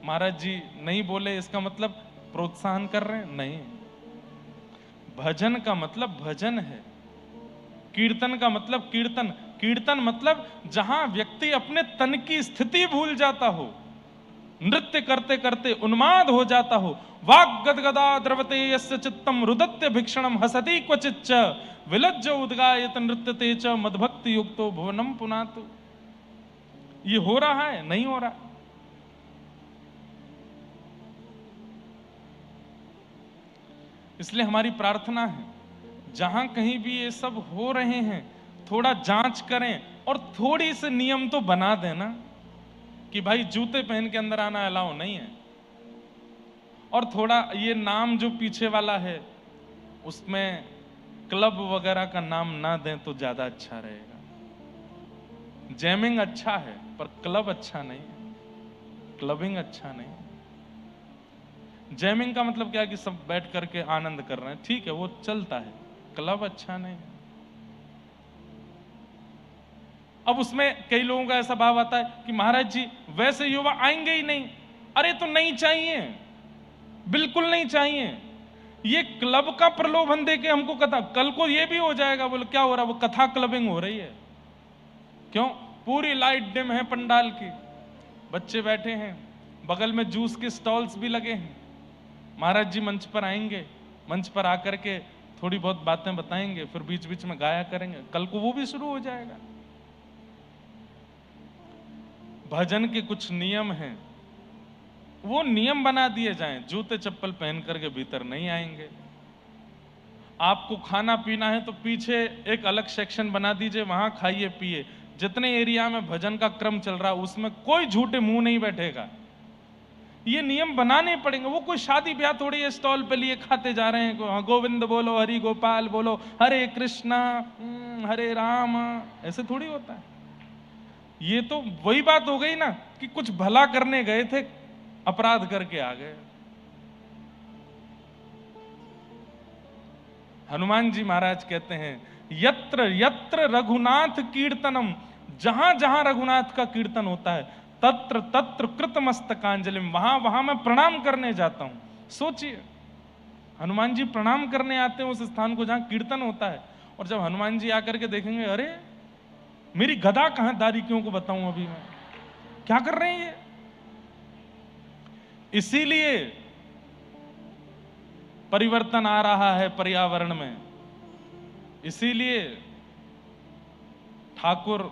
महाराज जी नहीं बोले इसका मतलब प्रोत्साहन कर रहे हैं? नहीं। भजन का मतलब भजन है, कीर्तन का मतलब कीर्तन, कीर्तन मतलब जहां व्यक्ति अपने तन की स्थिति भूल जाता हो, नृत्य करते करते उन्माद हो जाता हो। वाग गदगदा द्रवते यस्य चित्तम रुदत्य भिक्षणम हसति क्वचिच्च विलज्ज उद्गायत नृत्यते च मदभक्ति युक्तो भुवनम पुनातु। ये हो रहा है? नहीं हो रहा। इसलिए हमारी प्रार्थना है, जहां कहीं भी ये सब हो रहे हैं थोड़ा जांच करें और थोड़ी से नियम तो बना देना कि भाई जूते पहन के अंदर आना अलाउ नहीं है। और थोड़ा ये नाम जो पीछे वाला है उसमें क्लब वगैरह का नाम ना दें तो ज्यादा अच्छा रहेगा। जैमिंग अच्छा है पर क्लब अच्छा नहीं है, क्लबिंग अच्छा नहीं। जैमिंग का मतलब क्या कि सब बैठ करके आनंद कर रहे हैं, ठीक है वो चलता है, क्लब अच्छा नहीं। अब उसमें कई लोगों का ऐसा भाव आता है कि महाराज जी वैसे युवा आएंगे ही नहीं। अरे तो नहीं चाहिए, बिल्कुल नहीं चाहिए। ये क्लब का प्रलोभन देके हमको कथा, कल को ये भी हो जाएगा, बोले क्या हो रहा है, वो कथा क्लबिंग हो रही है। क्यों? पूरी लाइट डिम है पंडाल की, बच्चे बैठे हैं, बगल में जूस के स्टॉल्स भी लगे हैं। महाराज जी मंच पर आएंगे, मंच पर आकर के थोड़ी बहुत बातें बताएंगे, फिर बीच बीच में गाया करेंगे, कल को वो भी शुरू हो जाएगा। भजन के कुछ नियम हैं, वो नियम बना दिए जाएं। जूते चप्पल पहन करके भीतर नहीं आएंगे। आपको खाना पीना है तो पीछे एक अलग सेक्शन बना दीजिए, वहां खाइए पिए। जितने एरिया में भजन का क्रम चल रहा है उसमें कोई झूठे मुंह नहीं बैठेगा। ये नियम बनाने पड़ेंगे। वो कोई शादी ब्याह थोड़ी है स्टॉल पे लिए खाते जा रहे हैं, गोविंद बोलो, हरि गोपाल बोलो, हरे कृष्णा हरे राम, ऐसे थोड़ी होता है। ये तो वही बात हो गई ना कि कुछ भला करने गए थे, अपराध करके आ गए। हनुमान जी महाराज कहते हैं, यत्र यत्र रघुनाथ कीर्तनम, जहां जहां रघुनाथ का कीर्तन होता है, तत्र तत्र कृतमस्तकांजलिम, वहां वहां मैं प्रणाम करने जाता हूं। सोचिए, हनुमान जी प्रणाम करने आते हैं उस स्थान को जहां कीर्तन होता है। और जब हनुमान जी आकर के देखेंगे, अरे मेरी गदा कहां, दारिकियों को बताऊं अभी मैं क्या कर रहे हैं ये। इसीलिए परिवर्तन आ रहा है पर्यावरण में। इसीलिए ठाकुर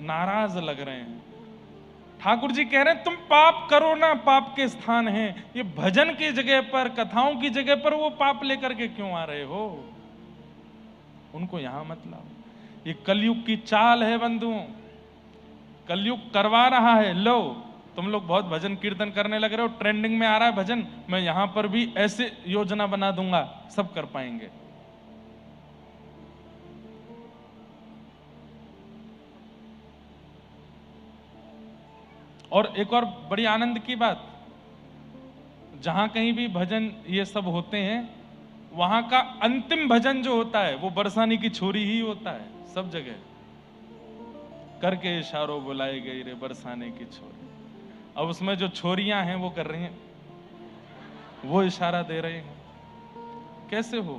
नाराज लग रहे हैं। ठाकुर जी कह रहे हैं तुम पाप करो ना, पाप के स्थान है ये, भजन की जगह पर, कथाओं की जगह पर वो पाप लेकर के क्यों आ रहे हो? उनको यहां मत लाओ। ये कलयुग की चाल है बंधुओं, कलयुग करवा रहा है। लो तुम लोग बहुत भजन कीर्तन करने लग रहे हो, ट्रेंडिंग में आ रहा है भजन, मैं यहां पर भी ऐसे योजना बना दूंगा, सब कर पाएंगे। और एक और बड़ी आनंद की बात, जहां कहीं भी भजन ये सब होते हैं, वहां का अंतिम भजन जो होता है वो बरसाने की छोरी ही होता है। सब जगह करके इशारों बुलाई गई रे बरसाने की छोरी। अब उसमें जो छोरियां हैं वो कर रही हैं, वो इशारा दे रहे हैं। कैसे हो?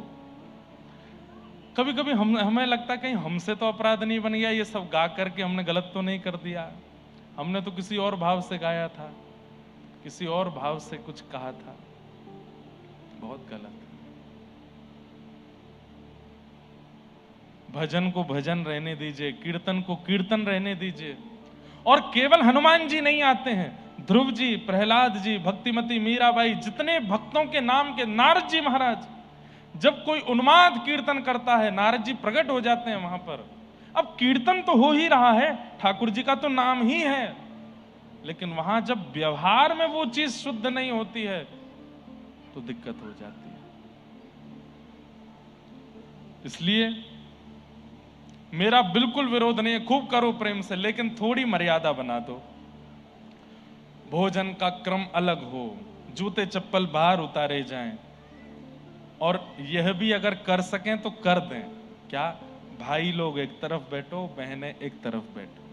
कभी कभी हमें लगता है कहीं हमसे तो अपराध नहीं बन गया, ये सब गा करके हमने गलत तो नहीं कर दिया। हमने तो किसी और भाव से गाया था, किसी और भाव से कुछ कहा था, बहुत गलत। भजन को भजन रहने दीजिए, कीर्तन को कीर्तन रहने दीजिए। और केवल हनुमान जी नहीं आते हैं, ध्रुव जी, प्रहलाद जी, भक्तिमती मीराबाई, जितने भक्तों के नाम के, नारद जी महाराज, जब कोई उन्माद कीर्तन करता है नारद जी प्रकट हो जाते हैं वहां पर। अब कीर्तन तो हो ही रहा है, ठाकुर जी का तो नाम ही है, लेकिन वहां जब व्यवहार में वो चीज शुद्ध नहीं होती है तो दिक्कत हो जाती है। इसलिए मेरा बिल्कुल विरोध नहीं है, खूब करो प्रेम से, लेकिन थोड़ी मर्यादा बना दो। भोजन का क्रम अलग हो, जूते चप्पल बाहर उतारे जाएं, और यह भी अगर कर सकें तो कर दें। क्या? भाई लोग एक तरफ बैठो, बहनें एक तरफ बैठो,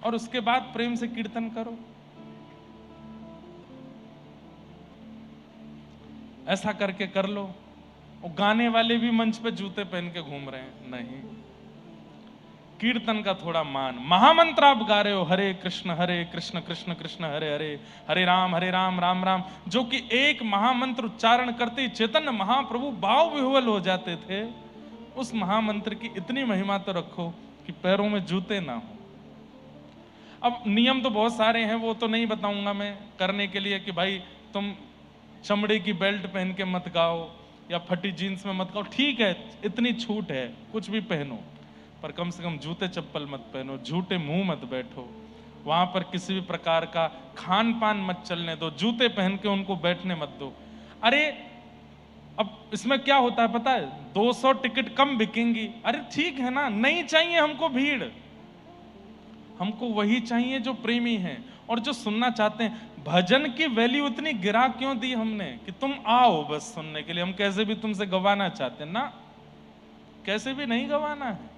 और उसके बाद प्रेम से कीर्तन करो। ऐसा करके कर लो। और गाने वाले भी मंच पे जूते पहन के घूम रहे हैं, नहीं। कीर्तन का थोड़ा मान। महामंत्र आप गा रहे हो, हरे कृष्ण कृष्ण कृष्ण हरे हरे, हरे राम राम राम, जो कि एक महामंत्र उच्चारण करते ही चैतन्य महाप्रभु भाव विह्वल हो जाते थे। उस महामंत्र की इतनी महिमा तो रखो कि पैरों में जूते ना हो। अब नियम तो बहुत सारे हैं, वो तो नहीं बताऊंगा मैं करने के लिए कि भाई तुम चमड़े की बेल्ट पहन के मत गाओ या फटी जीन्स में मत गाओ। ठीक है, इतनी छूट है, कुछ भी पहनो, पर कम से कम जूते चप्पल मत पहनो, झूठे मुंह मत बैठो, वहां पर किसी भी प्रकार का खान पान मत चलने दो, जूते पहन के उनको बैठने मत दो। अरे अब इसमें क्या होता है पता है? 200 टिकट कम बिकेंगी। अरे ठीक है ना, नहीं चाहिए हमको भीड़, हमको वही चाहिए जो प्रेमी हैं और जो सुनना चाहते हैं। भजन की वैल्यू इतनी गिरा क्यों दी हमने कि तुम आओ बस सुनने के लिए? हम कैसे भी तुमसे गवाना चाहते हैं ना, कैसे भी नहीं गवाना है,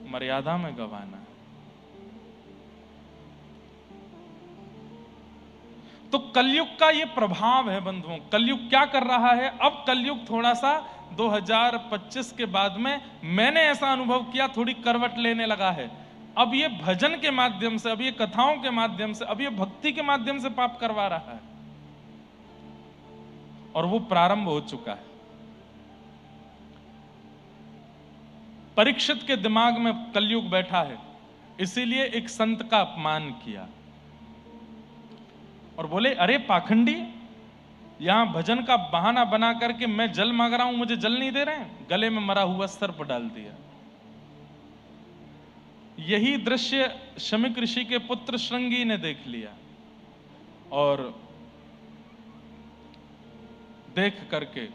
मर्यादा में गवाना है। तो कलयुग का ये प्रभाव है बंधुओं। कलयुग क्या कर रहा है? अब कलयुग थोड़ा सा 2025 के बाद में, मैंने ऐसा अनुभव किया, थोड़ी करवट लेने लगा है। अब ये भजन के माध्यम से, अब ये कथाओं के माध्यम से, अब ये भक्ति के माध्यम से पाप करवा रहा है, और वो प्रारंभ हो चुका है। परीक्षित के दिमाग में कलयुग बैठा है, इसीलिए एक संत का अपमान किया और बोले, अरे पाखंडी, यहां भजन का बहाना बना करके मैं जल मांग रहा हूं, मुझे जल नहीं दे रहे हैं। गले में मरा हुआ सर्प डाल दिया। यही दृश्य शमीक ऋषि के पुत्र श्रृंगी ने देख लिया और देख करके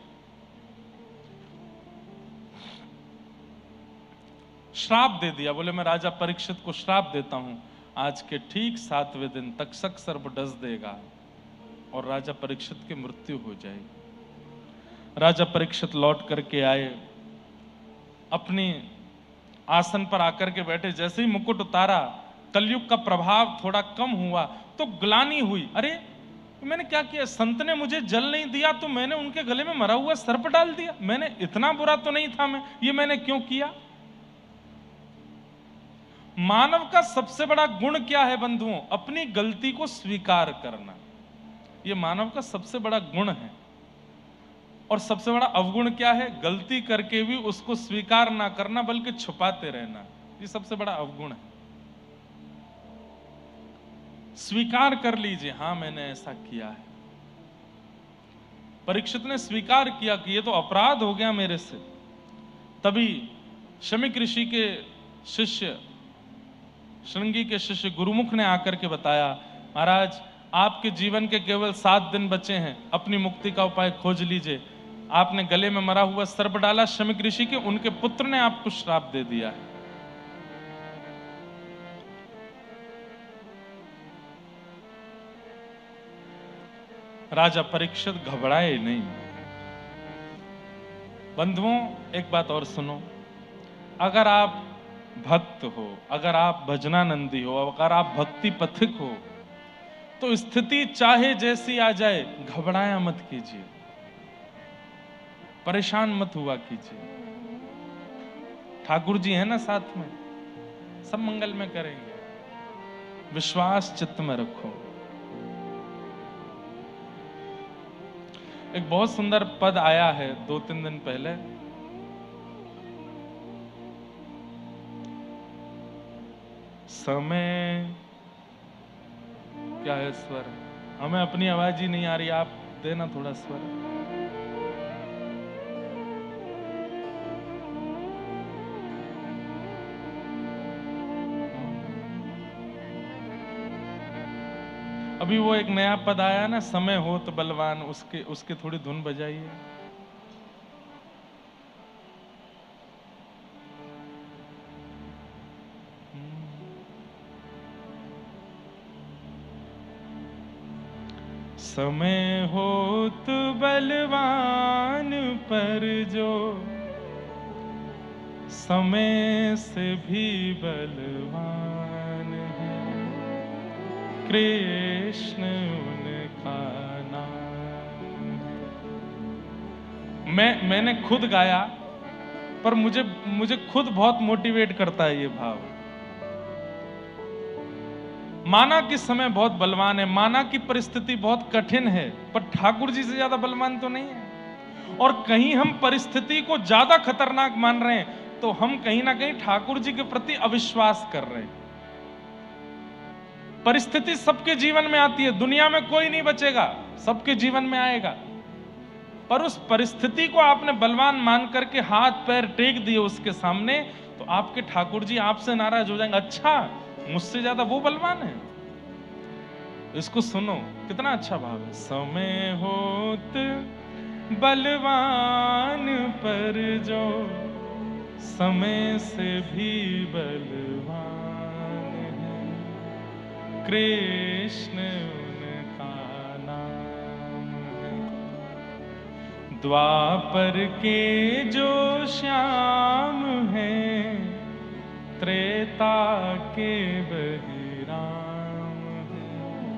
श्राप दे दिया। बोले, मैं राजा परीक्षित को श्राप देता हूं, आज के ठीक 7वें दिन तक्षक सर्प डस देगा और राजा परीक्षित की मृत्यु हो जाएगी। राजा परीक्षित लौट करके आए, अपनी आसन पर आकर के बैठे। जैसे ही मुकुट उतारा, कलयुग का प्रभाव थोड़ा कम हुआ तो ग्लानि हुई। अरे मैंने क्या किया? संत ने मुझे जल नहीं दिया तो मैंने उनके गले में मरा हुआ सर्प डाल दिया। मैंने, इतना बुरा तो नहीं था मैं, ये मैंने क्यों किया? मानव का सबसे बड़ा गुण क्या है बंधुओं? अपनी गलती को स्वीकार करना। यह मानव का सबसे बड़ा गुण है। और सबसे बड़ा अवगुण क्या है? गलती करके भी उसको स्वीकार ना करना, बल्कि छुपाते रहना। ये सबसे बड़ा अवगुण है। स्वीकार कर लीजिए, हाँ मैंने ऐसा किया है। परीक्षित ने स्वीकार किया कि ये तो अपराध हो गया मेरे से। तभी शमीक ऋषि के शिष्य, श्रृंगी के शिष्य गुरुमुख ने आकर के बताया, महाराज आपके जीवन के केवल 7 दिन बचे हैं, अपनी मुक्ति का उपाय खोज लीजिए। आपने गले में मरा हुआ सर्प डाला शमीक ऋषि के, उनके पुत्र ने आपको श्राप दे दिया है। राजा परीक्षित घबराए नहीं। बंधुओं, एक बात और सुनो, अगर आप भक्त हो, अगर आप भजनानंदी हो, अगर आप भक्ति पथिक हो, तो स्थिति चाहे जैसी आ जाए, घबराया मत कीजिए, परेशान मत हुआ कीजिए। ठाकुर जी है ना साथ में, सब मंगल में करेंगे। विश्वास चित्त में रखो। एक बहुत सुंदर पद आया है 2-3 दिन पहले, समय, क्या है स्वर? हमें अपनी आवाज ही नहीं आ रही, आप देना थोड़ा स्वर। अभी वो एक नया पद आया ना, समय हो तो बलवान, उसके थोड़ी धुन बजाइए। समय हो तो बलवान, पर जो समय से भी बलवान है, कृष्ण उनका नाम। मैंने खुद गाया, पर मुझे खुद बहुत मोटिवेट करता है ये भाव। माना कि समय बहुत बलवान है, माना कि परिस्थिति बहुत कठिन है, पर ठाकुर जी से ज्यादा बलवान तो नहीं है। और कहीं हम परिस्थिति को ज्यादा खतरनाक मान रहे हैं, तो हम कहीं ना कहीं ठाकुर जी के प्रति अविश्वास कर रहे हैं। परिस्थिति सबके जीवन में आती है, दुनिया में कोई नहीं बचेगा, सबके जीवन में आएगा। पर उस परिस्थिति को आपने बलवान मान करके हाथ पैर टेक दिए उसके सामने, तो आपके ठाकुर जी आपसे नाराज हो जाएंगे। अच्छा, मुझसे ज्यादा वो बलवान है। इसको सुनो, कितना अच्छा भाव है। समय होत बलवान, पर जो समय से भी बलवान है, कृष्ण उनका नाम है। द्वापर के जो श्याम हैं, त्रेता के वही राम है,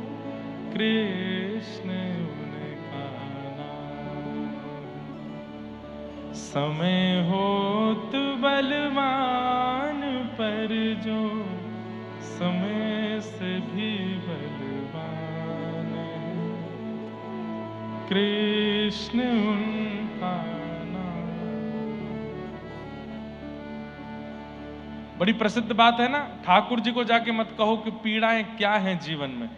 कृष्ण उनका नाम है। समय होत बलवान, पर जो समय से भी बलवान है, कृष्ण उनका नाम। बड़ी प्रसिद्ध बात है ना, ठाकुर जी को जाके मत कहो कि पीड़ाएं क्या हैं जीवन में,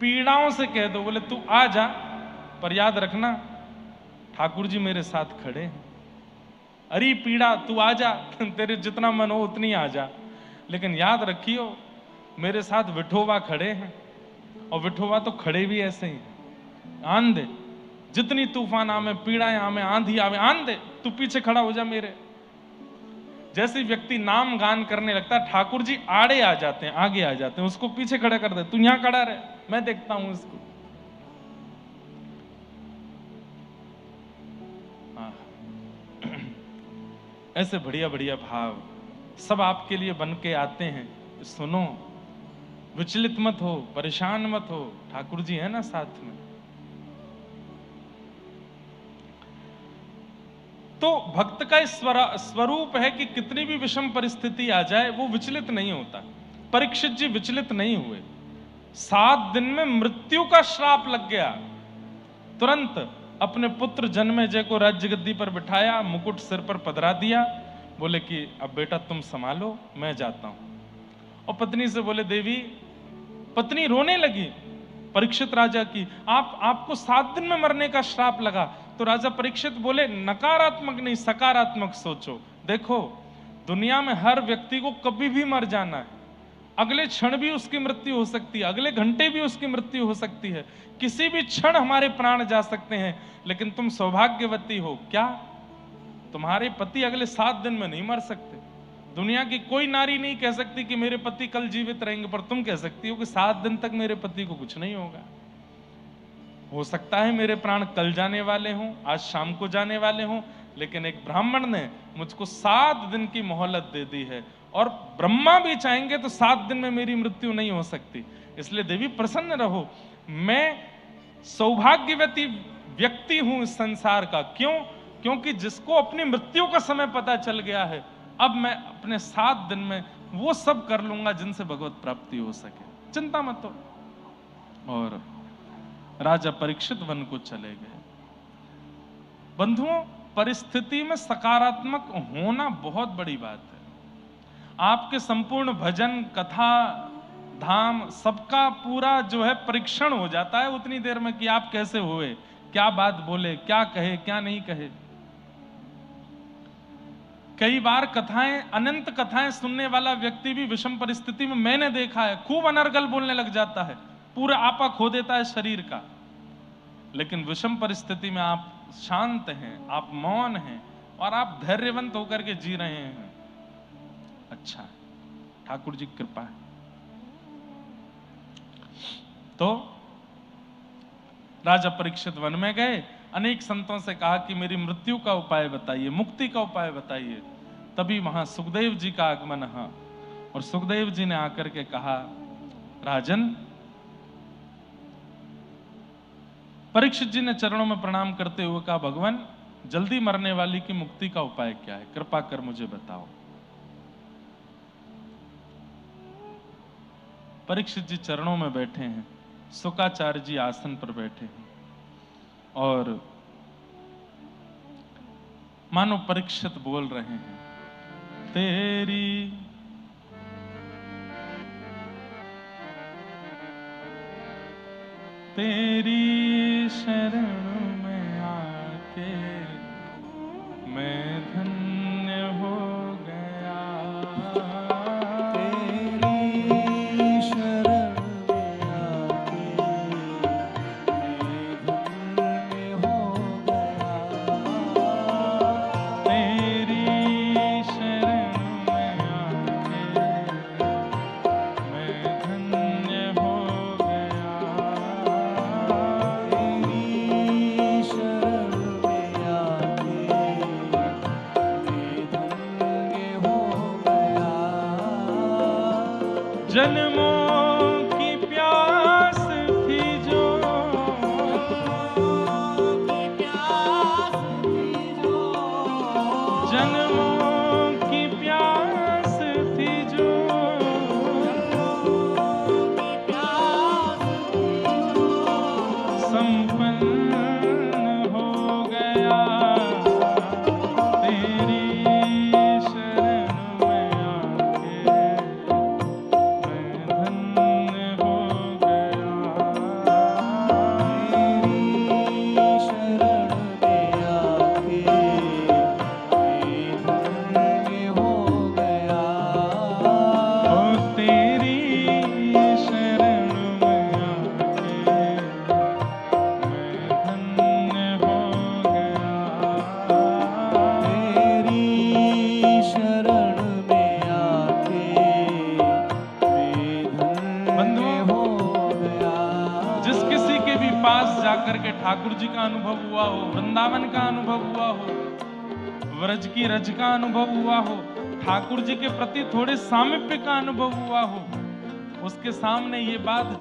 पीड़ाओं से कह दो, बोले तू आ जा, पर याद रखना ठाकुर जी मेरे साथ खड़े हैं। अरे पीड़ा तू आ जा, तेरे जितना मन हो उतनी आ जा, लेकिन याद रखियो मेरे साथ विठोबा खड़े हैं। और विठोबा तो खड़े भी ऐसे ही, आन दे, जितनी तूफान आवे, पीड़ाएं आवे, आंधी आवे, आन दे, तू पीछे खड़ा हो जा मेरे। जैसे व्यक्ति नाम गान करने लगता है, ठाकुर जी आड़े आ जाते हैं, आगे आ जाते हैं, उसको पीछे खड़ा कर दे, तू यहां खड़ा रहे, मैं देखता हूं इसको। ऐसे बढ़िया बढ़िया भाव सब आपके लिए बन के आते हैं। सुनो, विचलित मत हो, परेशान मत हो, ठाकुर जी है ना साथ में। तो भक्त का स्वरूप है कि कितनी भी विषम परिस्थिति आ जाए वो विचलित नहीं होता। परीक्षित जी विचलित नहीं हुए। 7 दिन में मृत्यु का श्राप लग गया, तुरंत अपने पुत्र जन्मेजय को राज्य गद्दी पर बिठाया, मुकुट सिर पर पधरा दिया, बोले कि अब बेटा तुम संभालो, मैं जाता हूं। और पत्नी से बोले देवी, पत्नी रोने लगी परीक्षित राजा की, आपको 7 दिन में मरने का श्राप लगा। तो राजा परीक्षित बोले नकारात्मक नहीं सकारात्मक सोचो। देखो दुनिया में हर व्यक्ति को कभी भी मर जाना है, अगले क्षण भी उसकी मृत्यु हो सकती है, अगले घंटे भी उसकी मृत्यु हो सकती है, किसी भी क्षण हमारे प्राण जा सकते हैं। लेकिन तुम सौभाग्यवती हो, क्या तुम्हारे पति अगले 7 दिन में नहीं मर सकते? दुनिया की कोई नारी नहीं कह सकती कि मेरे पति कल जीवित रहेंगे, पर तुम कह सकती हो कि 7 दिन तक मेरे पति को कुछ नहीं होगा। हो सकता है मेरे प्राण कल जाने वाले हों, आज शाम को जाने वाले हों, लेकिन एक ब्राह्मण ने मुझको 7 दिन की मोहलत दे दी है, और ब्रह्मा भी चाहेंगे तो 7 दिन में मेरी मृत्यु नहीं हो सकती। इसलिए देवी प्रसन्न रहो, मैं सौभाग्यवती व्यक्ति हूं इस संसार का। क्यों? क्योंकि जिसको अपनी मृत्यु का समय पता चल गया है, अब मैं अपने 7 दिन में वो सब कर लूंगा जिनसे भगवत प्राप्ति हो सके, चिंता मत हो। और राजा परीक्षित वन को चले गए। बंधुओं, परिस्थिति में सकारात्मक होना बहुत बड़ी बात है। आपके संपूर्ण भजन, कथा, धाम सबका पूरा जो है परीक्षण हो जाता है उतनी देर में कि आप कैसे हुए, क्या बात बोले, क्या कहे, क्या नहीं कहे। कई बार कथाएं, अनंत कथाएं सुनने वाला व्यक्ति भी विषम परिस्थिति में, मैंने देखा है, खूब अनर्गल बोलने लग जाता है, पूरा आपा खो देता है शरीर का। लेकिन विषम परिस्थिति में आप शांत हैं, आप मौन हैं और आप धैर्यवंत होकर के जी रहे हैं। अच्छा, ठाकुर जी की कृपा है। तो राजा परीक्षित वन में गए, अनेक संतों से कहा कि मेरी मृत्यु का उपाय बताइए, मुक्ति का उपाय बताइए। तभी वहां सुखदेव जी का आगमन हुआ और सुखदेव जी ने आकर के कहा, राजन, परीक्षित जी ने चरणों में प्रणाम करते हुए कहा, भगवान जल्दी मरने वाली की मुक्ति का उपाय क्या है, कृपा कर मुझे बताओ। परीक्षित जी चरणों में बैठे हैं, शुकाचार्य जी आसन पर बैठे हैं और मानो परीक्षित बोल रहे हैं, तेरी शरण में आके मैं धन्य हो गया। तेरी शरण में आके मैं धन्य हो गया। तेरी शरण में आके मैं धन्य हो गया। तेरी शरण में आके मैं धन्य हो गया। जन्मों की प्यास थी जो, जन्मों की प्यास थी जो, संपन्न हो गया। तेरी शरण में आके मैं धन्य हो गया। तेरी शरण में आके मैं धन्य हो गया। ओ तेरी शरण में आके मैं धन्य हो गया। तेरी शरण में आके मैं धन्य हो गया। जिस किसी के भी पास जाकर के ठाकुर जी का अनुभव हुआ हो, वृंदावन का अनुभव हुआ हो, व्रज की रज का अनुभव हुआ हो, ठाकुर जी के प्रति थोड़े सामीप्य का अनुभव हुआ हो, उसके सामने ये बात